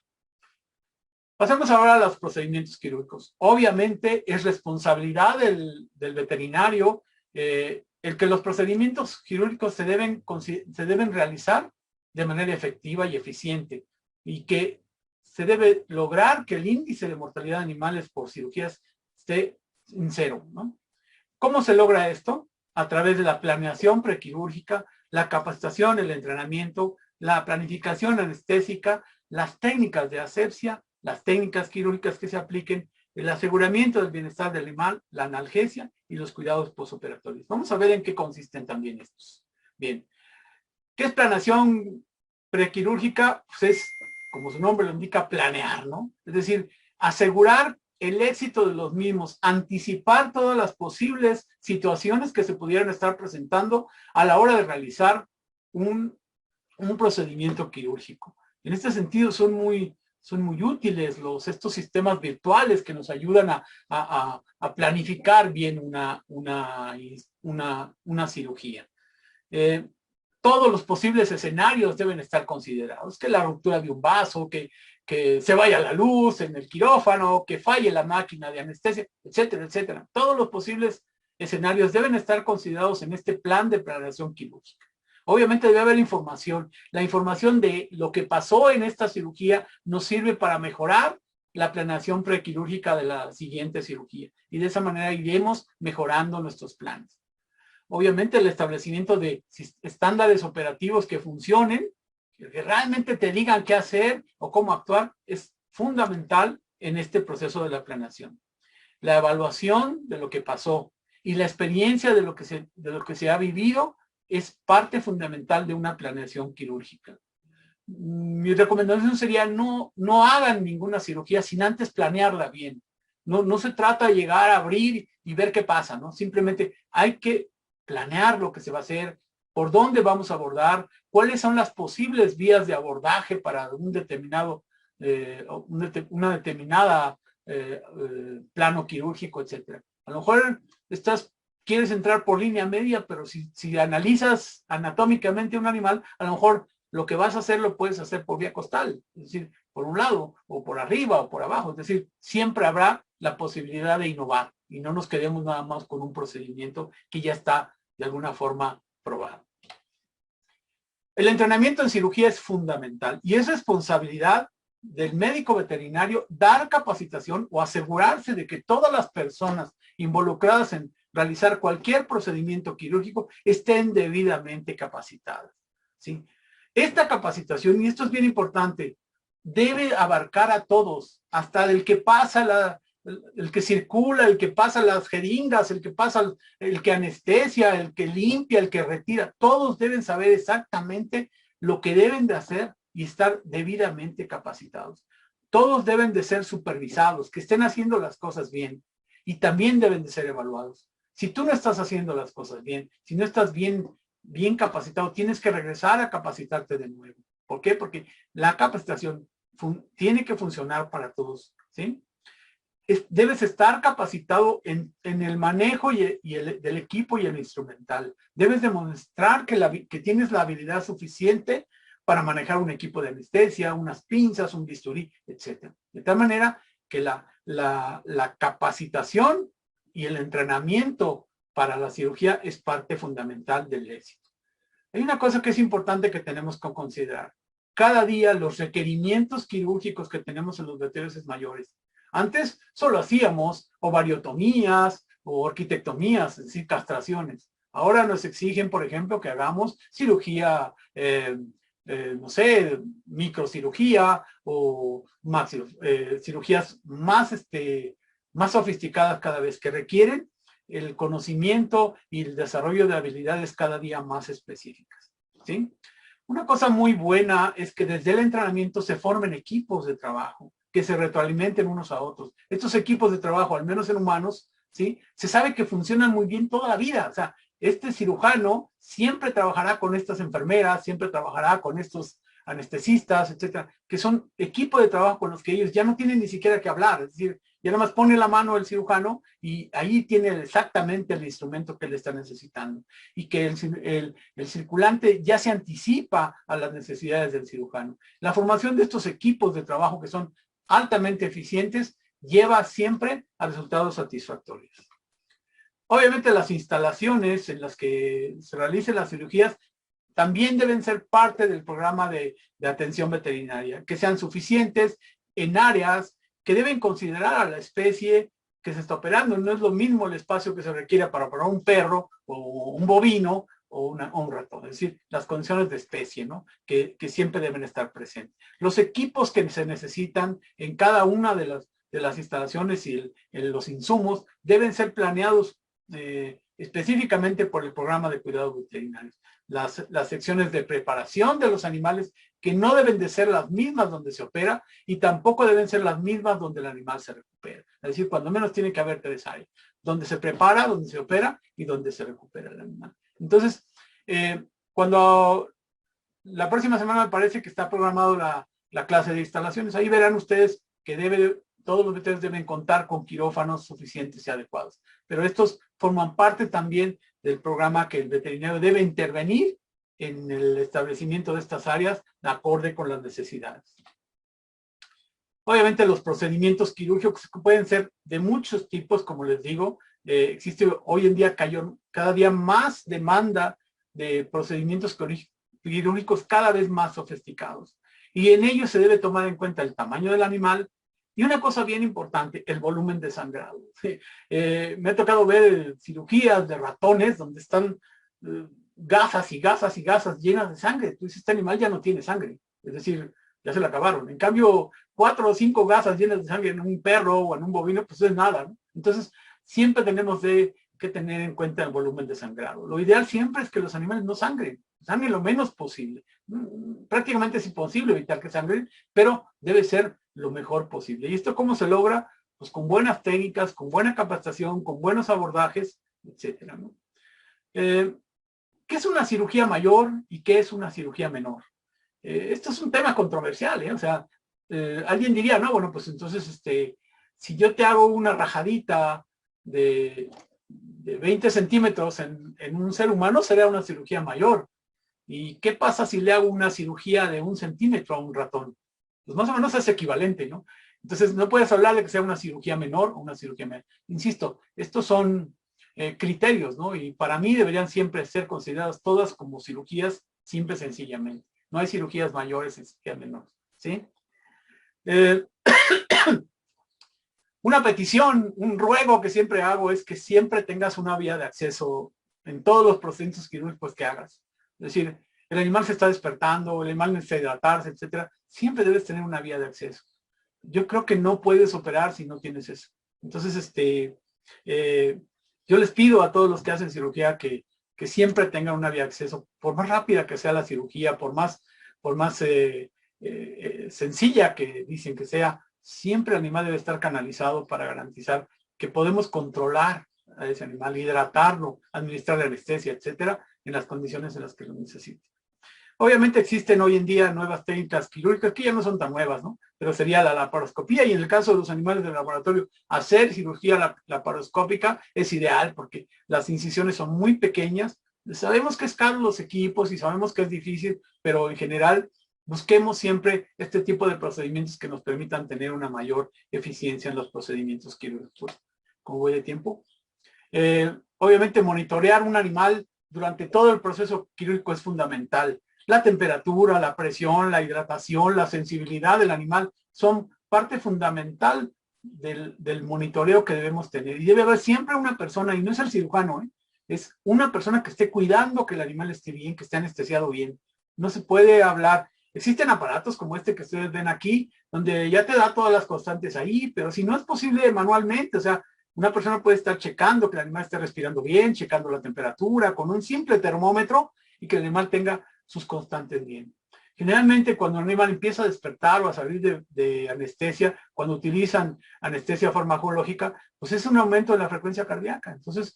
Pasemos ahora a los procedimientos quirúrgicos. Obviamente es responsabilidad del veterinario el que los procedimientos quirúrgicos se deben realizar de manera efectiva y eficiente y que se debe lograr que el índice de mortalidad de animales por cirugías esté en 0, ¿no? ¿Cómo se logra esto? A través de la planeación prequirúrgica, la capacitación, el entrenamiento, la planificación anestésica, las técnicas de asepsia, las técnicas quirúrgicas que se apliquen, el aseguramiento del bienestar del animal, la analgesia y los cuidados postoperatorios. Vamos a ver en qué consisten también estos. Bien, ¿qué es planeación prequirúrgica? Pues es, como su nombre lo indica, planear, ¿no? Es decir, asegurar el éxito de los mismos, anticipar todas las posibles situaciones que se pudieran estar presentando a la hora de realizar un procedimiento quirúrgico. En este sentido son muy útiles estos sistemas virtuales que nos ayudan a planificar bien una cirugía. Todos los posibles escenarios deben estar considerados, que la ruptura de un vaso, que se vaya la luz en el quirófano, que falle la máquina de anestesia, etcétera, etcétera. Todos los posibles escenarios deben estar considerados en este plan de planeación quirúrgica. Obviamente debe haber información. La información de lo que pasó en esta cirugía nos sirve para mejorar la planeación prequirúrgica de la siguiente cirugía. Y de esa manera iremos mejorando nuestros planes. Obviamente el establecimiento de estándares operativos que funcionen, que realmente te digan qué hacer o cómo actuar, es fundamental en este proceso de la planeación. La evaluación de lo que pasó y la experiencia de lo que se ha vivido es parte fundamental de una planeación quirúrgica. Mi recomendación sería no hagan ninguna cirugía sin antes planearla bien. No se trata de llegar a abrir y ver qué pasa, ¿no? Simplemente hay que planear lo que se va a hacer, por dónde vamos a abordar, cuáles son las posibles vías de abordaje para un determinado, una determinada plano quirúrgico, etcétera. A lo mejor estás quieres entrar por línea media, pero si analizas anatómicamente un animal, a lo mejor lo que vas a hacer lo puedes hacer por vía costal, es decir, por un lado, o por arriba, o por abajo. Es decir, siempre habrá la posibilidad de innovar y no nos quedemos nada más con un procedimiento que ya está de alguna forma probado. El entrenamiento en cirugía es fundamental y es responsabilidad del médico veterinario dar capacitación o asegurarse de que todas las personas involucradas en realizar cualquier procedimiento quirúrgico estén debidamente capacitadas, ¿sí? Esta capacitación, y esto es bien importante, debe abarcar a todos, hasta el que pasa el que circula, el que pasa las jeringas, el que pasa, el que anestesia, el que limpia, el que retira. Todos deben saber exactamente lo que deben de hacer y estar debidamente capacitados. Todos deben de ser supervisados, que estén haciendo las cosas bien, y también deben de ser evaluados. Si tú no estás haciendo las cosas bien, si no estás bien capacitado, tienes que regresar a capacitarte de nuevo. ¿Por qué? Porque la capacitación tiene que funcionar para todos, ¿sí? Debes estar capacitado en el manejo del equipo y el instrumental. Debes demostrar que tienes la habilidad suficiente para manejar un equipo de anestesia, unas pinzas, un bisturí, etc. De tal manera que la capacitación y el entrenamiento para la cirugía es parte fundamental del éxito. Hay una cosa que es importante que tenemos que considerar. Cada día los requerimientos quirúrgicos que tenemos en los veterinarios es mayores. Antes solo hacíamos ovariotomías o orquitectomías, es decir, castraciones. Ahora nos exigen, por ejemplo, que hagamos cirugía, no sé, microcirugía o cirugías más sofisticadas cada vez, que requieren el conocimiento y el desarrollo de habilidades cada día más específicas, ¿sí? Una cosa muy buena es que desde el entrenamiento se formen equipos de trabajo, que se retroalimenten unos a otros. Estos equipos de trabajo, al menos en humanos, ¿sí? Se sabe que funcionan muy bien toda la vida. O sea, este cirujano siempre trabajará con estas enfermeras, siempre trabajará con estos anestesistas, etcétera, que son equipos de trabajo con los que ellos ya no tienen ni siquiera que hablar. Es decir, ya nada más pone la mano el cirujano y ahí tiene exactamente el instrumento que le está necesitando. Y que el circulante ya se anticipa a las necesidades del cirujano. La formación de estos equipos de trabajo que son altamente eficientes lleva siempre a resultados satisfactorios. Obviamente las instalaciones en las que se realicen las cirugías también deben ser parte del programa de atención veterinaria, que sean suficientes en áreas que deben considerar a la especie que se está operando. No es lo mismo el espacio que se requiere para operar un perro o un bovino o un ratón, es decir, las condiciones de especie, ¿no? que siempre deben estar presentes. Los equipos que se necesitan en cada una de las instalaciones y los insumos deben ser planeados específicamente por el programa de cuidados veterinarios. Las secciones de preparación de los animales, que no deben de ser las mismas donde se opera y tampoco deben ser las mismas donde el animal se recupera. Es decir, cuando menos tiene que haber 3 áreas, donde se prepara, donde se opera y donde se recupera el animal. Entonces, cuando la próxima semana me parece que está programado la clase de instalaciones, ahí verán ustedes que todos los veterinarios deben contar con quirófanos suficientes y adecuados. Pero estos forman parte también del programa que el veterinario debe intervenir en el establecimiento de estas áreas de acorde con las necesidades. Obviamente los procedimientos quirúrgicos pueden ser de muchos tipos, como les digo. Existe hoy en día cada día más demanda de procedimientos quirúrgicos cada vez más sofisticados. Y en ellos se debe tomar en cuenta el tamaño del animal y una cosa bien importante, el volumen de sangrado. Me ha tocado ver cirugías de ratones donde están gasas y gasas y gasas llenas de sangre. Tú dices, este animal ya no tiene sangre, es decir, ya se la acabaron. En cambio, 4 o 5 gasas llenas de sangre en un perro o en un bovino, pues es nada, ¿no? Entonces, siempre tenemos que tener en cuenta el volumen de sangrado. Lo ideal siempre es que los animales no sangren lo menos posible. Prácticamente es imposible evitar que sangren, pero debe ser lo mejor posible. ¿Y esto cómo se logra? Pues con buenas técnicas, con buena capacitación, con buenos abordajes, etcétera, ¿no? ¿Qué es una cirugía mayor y qué es una cirugía menor? Esto es un tema controversial, ¿eh? O sea, alguien diría, no, bueno, pues entonces, si yo te hago una rajadita de 20 centímetros en un ser humano sería una cirugía mayor. ¿Y qué pasa si le hago una cirugía de 1 centímetro a un ratón? Pues más o menos es equivalente, ¿no? Entonces no puedes hablar de que sea una cirugía menor o una cirugía mayor. Insisto, estos son criterios, ¿no? Y para mí deberían siempre ser consideradas todas como cirugías, simple sencillamente. No hay cirugías mayores y cirugías menores, ¿sí? Una petición, un ruego que siempre hago es que siempre tengas una vía de acceso en todos los procedimientos quirúrgicos que hagas. Es decir, el animal se está despertando, el animal necesita hidratarse, etcétera. Siempre debes tener una vía de acceso. Yo creo que no puedes operar si no tienes eso. Entonces, yo les pido a todos los que hacen cirugía que siempre tengan una vía de acceso, por más rápida que sea la cirugía, por más sencilla que dicen que sea, siempre el animal debe estar canalizado para garantizar que podemos controlar a ese animal, hidratarlo, administrarle anestesia, etcétera, en las condiciones en las que lo necesite. Obviamente existen hoy en día nuevas técnicas quirúrgicas que ya no son tan nuevas, ¿no? Pero sería la laparoscopía, y en el caso de los animales del laboratorio, hacer cirugía laparoscópica es ideal porque las incisiones son muy pequeñas. Sabemos que es caro los equipos y sabemos que es difícil, pero en general busquemos siempre este tipo de procedimientos que nos permitan tener una mayor eficiencia en los procedimientos quirúrgicos. ¿Cómo voy de tiempo? Obviamente monitorear un animal durante todo el proceso quirúrgico es fundamental. La temperatura, la presión, la hidratación, la sensibilidad del animal son parte fundamental del monitoreo que debemos tener. Y debe haber siempre una persona, y no es el cirujano, es una persona que esté cuidando que el animal esté bien, que esté anestesiado bien. No se puede hablar. Existen aparatos como este que ustedes ven aquí, donde ya te da todas las constantes ahí, pero si no es posible manualmente, o sea, una persona puede estar checando que el animal esté respirando bien, checando la temperatura con un simple termómetro y que el animal tenga sus constantes bien. Generalmente cuando el animal empieza a despertar o a salir de anestesia, cuando utilizan anestesia farmacológica, pues es un aumento de la frecuencia cardíaca. Entonces,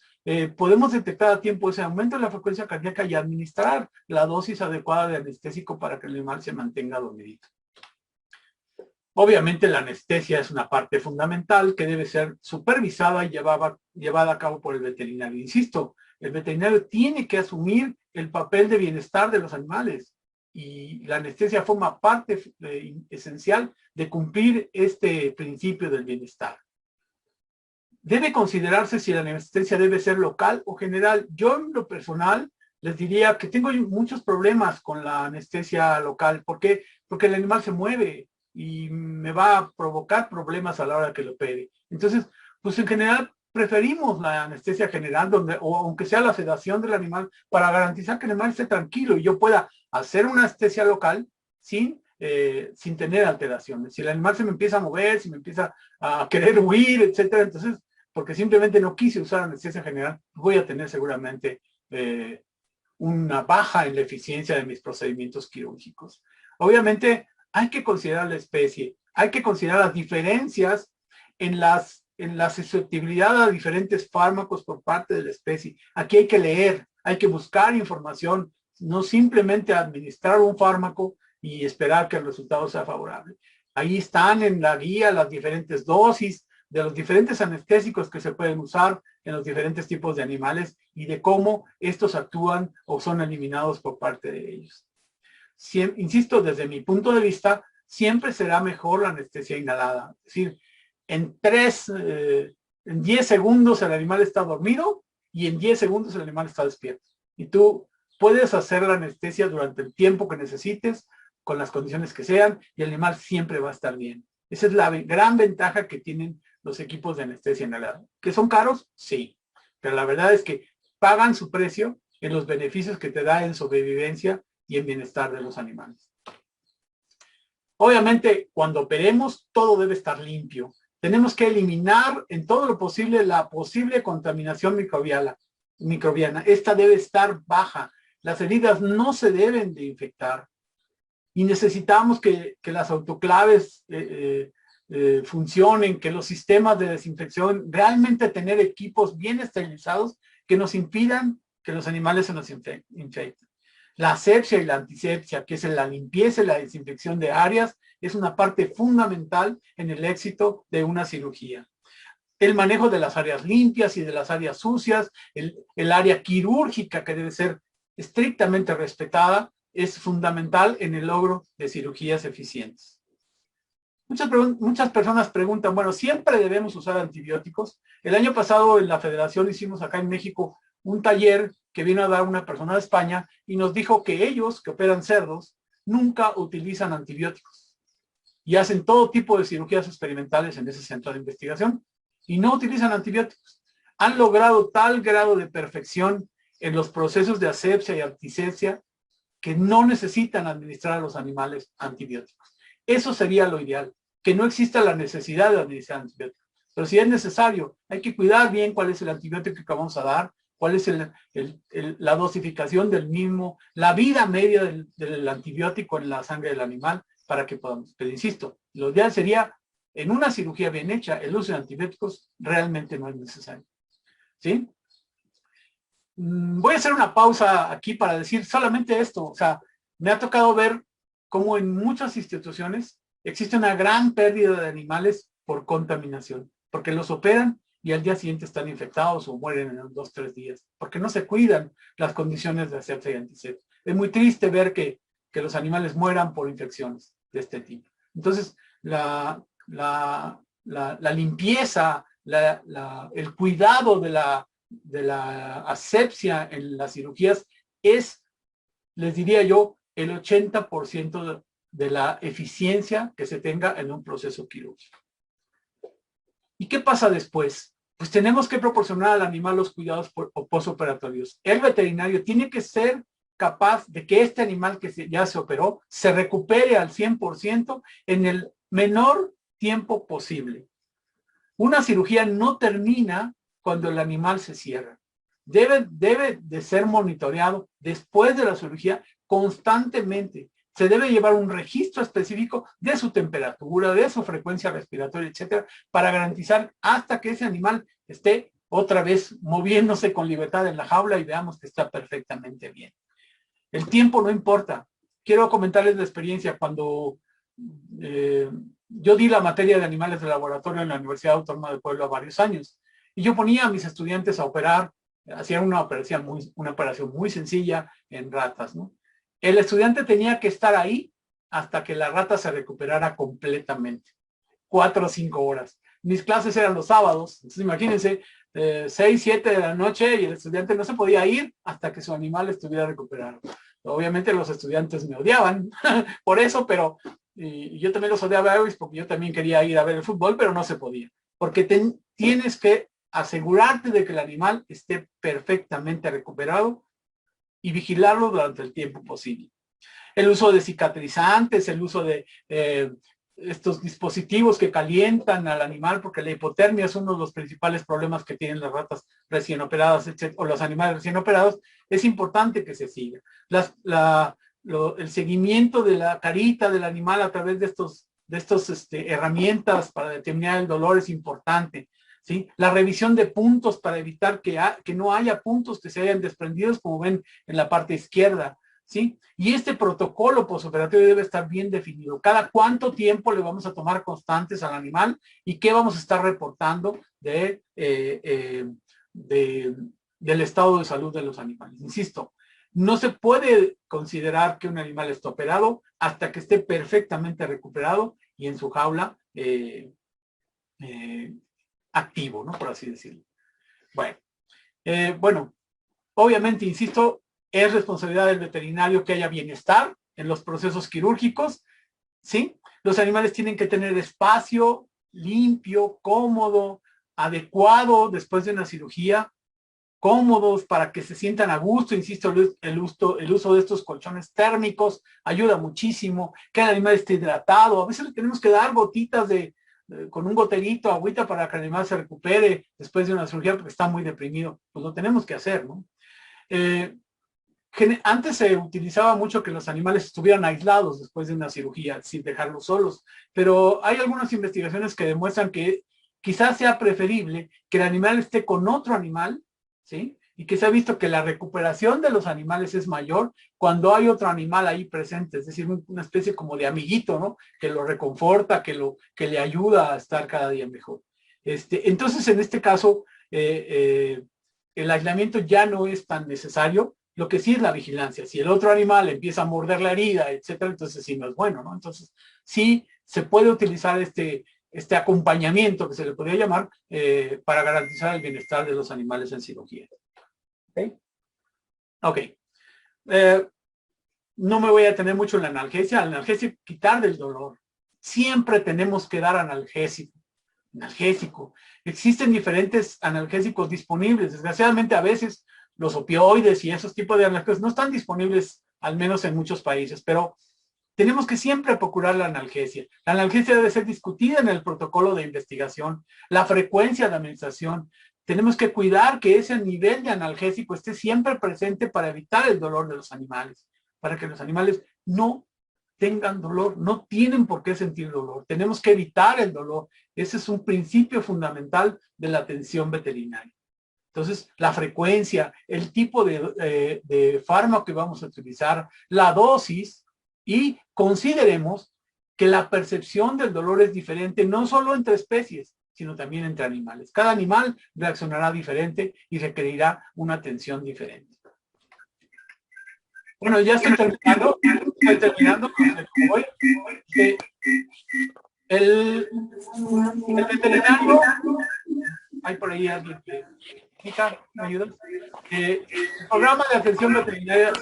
podemos detectar a tiempo ese aumento de la frecuencia cardíaca y administrar la dosis adecuada de anestésico para que el animal se mantenga dormidito. Obviamente la anestesia es una parte fundamental que debe ser supervisada y llevada a cabo por el veterinario. Insisto, el veterinario tiene que asumir el papel de bienestar de los animales y la anestesia forma parte esencial de cumplir este principio del bienestar. Debe considerarse si la anestesia debe ser local o general. Yo en lo personal les diría que tengo muchos problemas con la anestesia local. ¿Por qué? Porque el animal se mueve y me va a provocar problemas a la hora que lo opere. Entonces, pues en general preferimos la anestesia general, o aunque sea la sedación del animal, para garantizar que el animal esté tranquilo y yo pueda hacer una anestesia local sin tener alteraciones. Si el animal se me empieza a mover, si me empieza a querer huir, etcétera, entonces, porque simplemente no quise usar anestesia general, voy a tener seguramente una baja en la eficiencia de mis procedimientos quirúrgicos. Obviamente, hay que considerar la especie, hay que considerar las diferencias en la susceptibilidad a diferentes fármacos por parte de la especie. Aquí hay que leer, hay que buscar información, no simplemente administrar un fármaco y esperar que el resultado sea favorable. Ahí están en la guía las diferentes dosis de los diferentes anestésicos que se pueden usar en los diferentes tipos de animales y de cómo estos actúan o son eliminados por parte de ellos. Insisto, desde mi punto de vista, siempre será mejor la anestesia inhalada. Es decir, en 10 segundos el animal está dormido y en 10 segundos el animal está despierto. Y tú puedes hacer la anestesia durante el tiempo que necesites, con las condiciones que sean, y el animal siempre va a estar bien. Esa es la gran ventaja que tienen los equipos de anestesia inhalada. ¿Que son caros? Sí. Pero la verdad es que pagan su precio en los beneficios que te da en sobrevivencia y en bienestar de los animales. Obviamente, cuando operemos, todo debe estar limpio. Tenemos que eliminar en todo lo posible la posible contaminación microbiana. Esta debe estar baja. Las heridas no se deben de infectar. Y necesitamos que las autoclaves funcionen, que los sistemas de desinfección, realmente tener equipos bien esterilizados que nos impidan que los animales se nos infecten. La asepsia y la antisepsia, que es la limpieza y la desinfección de áreas, es una parte fundamental en el éxito de una cirugía. el manejo de las áreas limpias y de las áreas sucias, el área quirúrgica que debe ser estrictamente respetada, es fundamental en el logro de cirugías eficientes. Muchas personas preguntan, bueno, ¿siempre debemos usar antibióticos? El año pasado en la Federación hicimos acá en México un taller que vino a dar una persona de España y nos dijo que ellos, que operan cerdos, nunca utilizan antibióticos y hacen todo tipo de cirugías experimentales en ese centro de investigación y no utilizan antibióticos. Han logrado tal grado de perfección en los procesos de asepsia y antisepsia que no necesitan administrar a los animales antibióticos. Eso sería lo ideal, que no exista la necesidad de administrar antibióticos. Pero si es necesario, hay que cuidar bien cuál es el antibiótico que vamos a dar, cuál es la dosificación del mismo, la vida media del antibiótico en la sangre del animal para que podamos. Pero insisto, lo ideal sería, en una cirugía bien hecha, el uso de antibióticos realmente no es necesario. ¿Sí? Voy a hacer una pausa aquí para decir solamente esto. O sea, me ha tocado ver cómo en muchas instituciones existe una gran pérdida de animales por contaminación, porque los operan y al día siguiente están infectados o mueren en 2 o 3 días, porque no se cuidan las condiciones de asepsia y antisepsia. Es muy triste ver que los animales mueran por infecciones de este tipo. Entonces, la limpieza, el cuidado de la asepsia en las cirugías es, les diría yo, el 80% de la eficiencia que se tenga en un proceso quirúrgico. ¿Y qué pasa después? Pues tenemos que proporcionar al animal los cuidados postoperatorios. El veterinario tiene que ser capaz de que este animal que ya se operó se recupere al 100% en el menor tiempo posible. Una cirugía no termina cuando el animal se cierra. Debe de ser monitoreado después de la cirugía constantemente. Se debe llevar un registro específico de su temperatura, de su frecuencia respiratoria, etcétera, para garantizar hasta que ese animal esté otra vez moviéndose con libertad en la jaula y veamos que está perfectamente bien. El tiempo no importa. Quiero comentarles la experiencia cuando yo di la materia de animales de laboratorio en la Universidad Autónoma de Puebla varios años. Y yo ponía a mis estudiantes a operar, hacían una operación muy sencilla en ratas, ¿no? El estudiante tenía que estar ahí hasta que la rata se recuperara completamente. 4 o 5 horas. Mis clases eran los sábados, entonces imagínense, 6, 7 de la noche y el estudiante no se podía ir hasta que su animal estuviera recuperado. Obviamente los estudiantes me odiaban por eso, pero y yo también los odiaba a ellos porque yo también quería ir a ver el fútbol, pero no se podía. Porque tienes que asegurarte de que el animal esté perfectamente recuperado y vigilarlo durante el tiempo posible. El uso de cicatrizantes, el uso de estos dispositivos que calientan al animal, porque la hipotermia es uno de los principales problemas que tienen las ratas recién operadas, etc., o los animales recién operados, es importante que se siga. El seguimiento de la carita del animal a través de estos herramientas para determinar el dolor es importante. ¿Sí? La revisión de puntos para evitar que no haya puntos que se hayan desprendidos, como ven en la parte izquierda. ¿Sí? Y este protocolo postoperatorio debe estar bien definido. Cada cuánto tiempo le vamos a tomar constantes al animal y qué vamos a estar reportando del estado de salud de los animales. Insisto, no se puede considerar que un animal está operado hasta que esté perfectamente recuperado y en su jaula activo, ¿no? Por así decirlo. Bueno, obviamente, insisto, es responsabilidad del veterinario que haya bienestar en los procesos quirúrgicos, ¿sí? Los animales tienen que tener espacio limpio, cómodo, adecuado después de una cirugía, cómodos para que se sientan a gusto. Insisto, el uso de estos colchones térmicos ayuda muchísimo, que el animal esté hidratado. A veces le tenemos que dar gotitas con un goterito, agüita para que el animal se recupere después de una cirugía porque está muy deprimido. Pues lo tenemos que hacer, ¿no? Antes se utilizaba mucho que los animales estuvieran aislados después de una cirugía, sin dejarlos solos, pero hay algunas investigaciones que demuestran que quizás sea preferible que el animal esté con otro animal, ¿sí? Y que se ha visto que la recuperación de los animales es mayor cuando hay otro animal ahí presente, es decir, una especie como de amiguito, ¿no? Que lo reconforta, que le ayuda a estar cada día mejor. Entonces, en este caso, el aislamiento ya no es tan necesario. Lo que sí es la vigilancia. Si el otro animal empieza a morder la herida, etcétera, entonces sí no es bueno, ¿no? Entonces, sí se puede utilizar este acompañamiento, que se le podría llamar, para garantizar el bienestar de los animales en cirugía. ¿Ok? Ok. No me voy a detener mucho en la analgesia. La analgesia, quitar del dolor. Siempre tenemos que dar analgésico. Existen diferentes analgésicos disponibles. Desgraciadamente, a veces los opioides y esos tipos de analgésicos no están disponibles, al menos en muchos países, pero tenemos que siempre procurar la analgesia. La analgesia debe ser discutida en el protocolo de investigación, la frecuencia de administración. Tenemos que cuidar que ese nivel de analgésico esté siempre presente para evitar el dolor de los animales, para que los animales no tengan dolor, no tienen por qué sentir dolor. Tenemos que evitar el dolor. Ese es un principio fundamental de la atención veterinaria. Entonces, la frecuencia, el tipo de fármaco que vamos a utilizar, la dosis, y consideremos que la percepción del dolor es diferente no solo entre especies, sino también entre animales. Cada animal reaccionará diferente y requerirá una atención diferente. Bueno, ya estoy terminando. El veterinario, hay por ahí alguien que... ¿me ayudas? El programa de atención veterinaria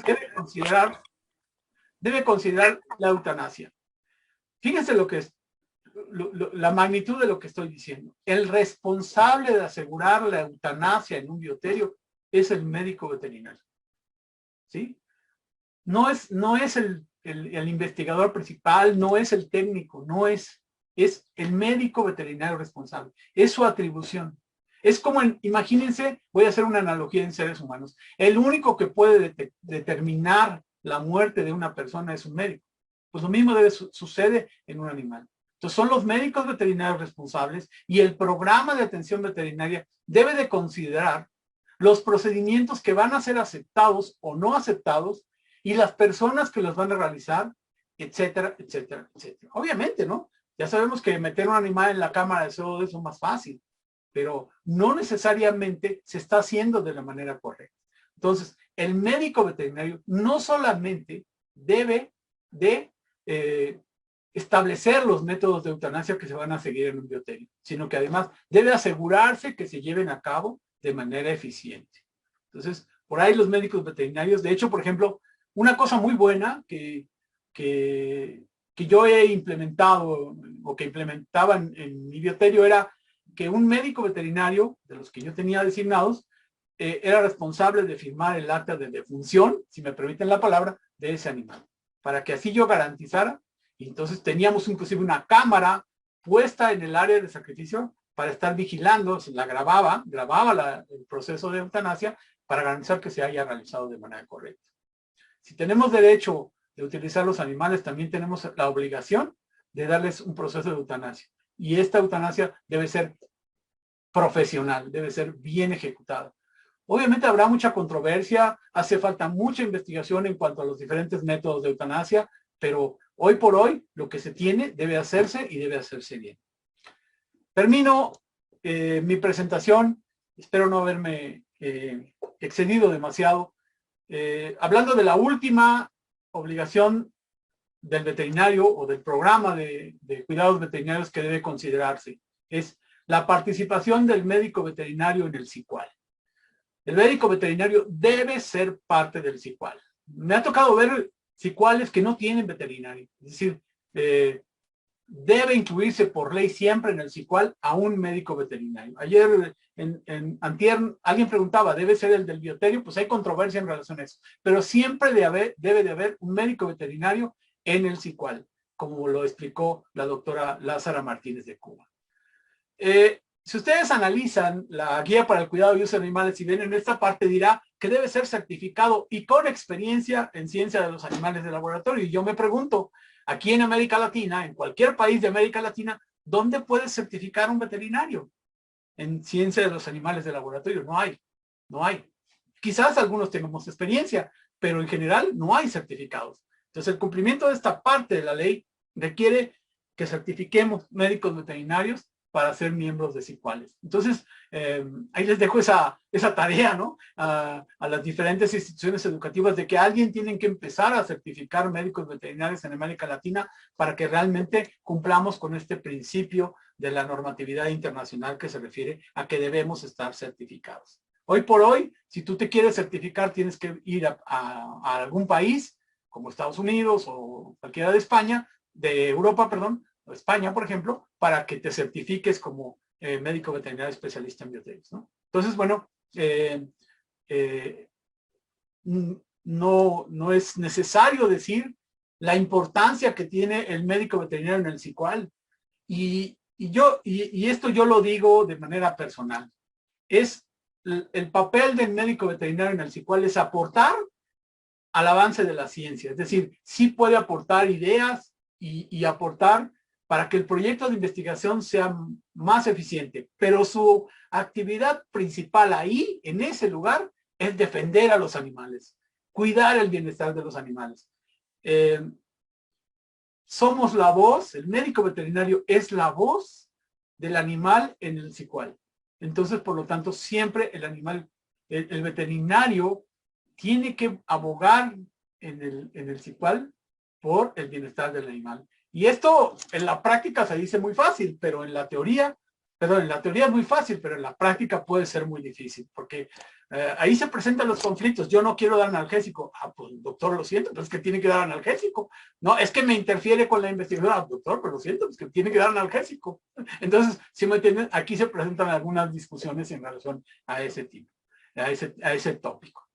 debe considerar la eutanasia. Fíjense lo que es, la magnitud de lo que estoy diciendo. El responsable de asegurar la eutanasia en un bioterio es el médico veterinario. ¿Sí? No es el investigador principal, no es el técnico, es el médico veterinario responsable. Es su atribución. Es como, imagínense, voy a hacer una analogía en seres humanos. El único que puede determinar la muerte de una persona es un médico. Pues lo mismo sucede en un animal. Entonces son los médicos veterinarios responsables y el programa de atención veterinaria debe de considerar los procedimientos que van a ser aceptados o no aceptados y las personas que los van a realizar, etcétera, etcétera, etcétera. Obviamente, ¿no? Ya sabemos que meter un animal en la cámara de CO2 es más fácil, pero no necesariamente se está haciendo de la manera correcta. Entonces, el médico veterinario no solamente debe de establecer los métodos de eutanasia que se van a seguir en un bioterio, sino que además debe asegurarse que se lleven a cabo de manera eficiente. Entonces, por ahí los médicos veterinarios, de hecho, por ejemplo, una cosa muy buena que yo he implementado o que implementaba en mi bioterio era que un médico veterinario, de los que yo tenía designados, era responsable de firmar el acta de defunción, si me permiten la palabra, de ese animal, para que así yo garantizara. Y entonces teníamos inclusive una cámara puesta en el área de sacrificio para estar vigilando, se la grababa el proceso de eutanasia para garantizar que se haya realizado de manera correcta. Si tenemos derecho de utilizar los animales, también tenemos la obligación de darles un proceso de eutanasia. Y esta eutanasia debe ser profesional, debe ser bien ejecutada. Obviamente habrá mucha controversia, hace falta mucha investigación en cuanto a los diferentes métodos de eutanasia, pero hoy por hoy lo que se tiene debe hacerse y debe hacerse bien. Termino mi presentación, espero no haberme excedido demasiado, hablando de la última obligación del veterinario o del programa de cuidados veterinarios que debe considerarse, es la participación del médico veterinario en el CICUAL. El médico veterinario debe ser parte del CICUAL. Me ha tocado ver CICUALes que no tienen veterinario, es decir, debe incluirse por ley siempre en el CICUAL a un médico veterinario. Ayer, antier, alguien preguntaba, ¿debe ser el del bioterio? Pues hay controversia en relación a eso, pero siempre debe de haber un médico veterinario en el CICUAL, como lo explicó la doctora Lázara Martínez de Cuba. Si ustedes analizan la guía para el cuidado y uso de animales y ven en esta parte dirá que debe ser certificado y con experiencia en ciencia de los animales de laboratorio. Y yo me pregunto, aquí en América Latina, en cualquier país de América Latina, ¿dónde puedes certificar un veterinario en ciencia de los animales de laboratorio? No hay, no hay. Quizás algunos tengamos experiencia, pero en general no hay certificados. Entonces el cumplimiento de esta parte de la ley requiere que certifiquemos médicos veterinarios para ser miembros de SICUALES. Entonces, ahí les dejo esa tarea, ¿no? A las diferentes instituciones educativas de que alguien tiene que empezar a certificar médicos veterinarios en América Latina para que realmente cumplamos con este principio de la normatividad internacional que se refiere a que debemos estar certificados. Hoy por hoy, si tú te quieres certificar, tienes que ir a algún país, como Estados Unidos o cualquiera de España, de Europa, perdón, o España, por ejemplo, para que te certifiques como médico veterinario especialista en biotécnicos, ¿no? Entonces, bueno, no es necesario decir la importancia que tiene el médico veterinario en el SICUAL. Y esto yo lo digo de manera personal. Es el papel del médico veterinario en el SICUAL es aportar al avance de la ciencia. Es decir, sí puede aportar ideas y aportar para que el proyecto de investigación sea más eficiente, pero su actividad principal ahí, en ese lugar, es defender a los animales, cuidar el bienestar de los animales. Somos la voz, el médico veterinario es la voz del animal en el SICUAL. Entonces, por lo tanto, siempre el animal, el veterinario tiene que abogar en el SICUAL por el bienestar del animal. Y esto en la práctica se dice muy fácil, pero en la teoría es muy fácil, pero en la práctica puede ser muy difícil, porque ahí se presentan los conflictos. Yo no quiero dar analgésico. Ah, pues doctor, lo siento, pero es que tiene que dar analgésico. No, es que me interfiere con la investigación. Ah, doctor, pero lo siento, es que tiene que dar analgésico. Entonces, si me entienden, aquí se presentan algunas discusiones en relación a ese tipo, a ese tópico.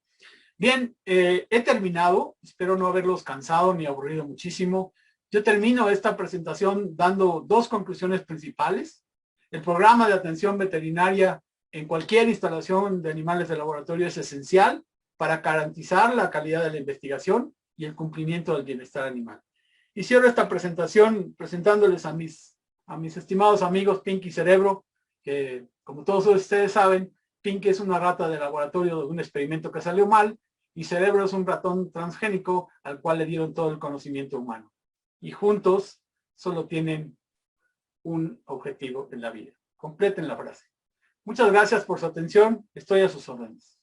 Bien, he terminado. Espero no haberlos cansado ni aburrido muchísimo. Yo termino esta presentación dando dos conclusiones principales. El programa de atención veterinaria en cualquier instalación de animales de laboratorio es esencial para garantizar la calidad de la investigación y el cumplimiento del bienestar animal. Y cierro esta presentación presentándoles a mis estimados amigos Pinky y Cerebro, que como todos ustedes saben, Pinky es una rata de laboratorio de un experimento que salió mal, y Cerebro es un ratón transgénico al cual le dieron todo el conocimiento humano. Y juntos solo tienen un objetivo en la vida. Completen la frase. Muchas gracias por su atención. Estoy a sus órdenes.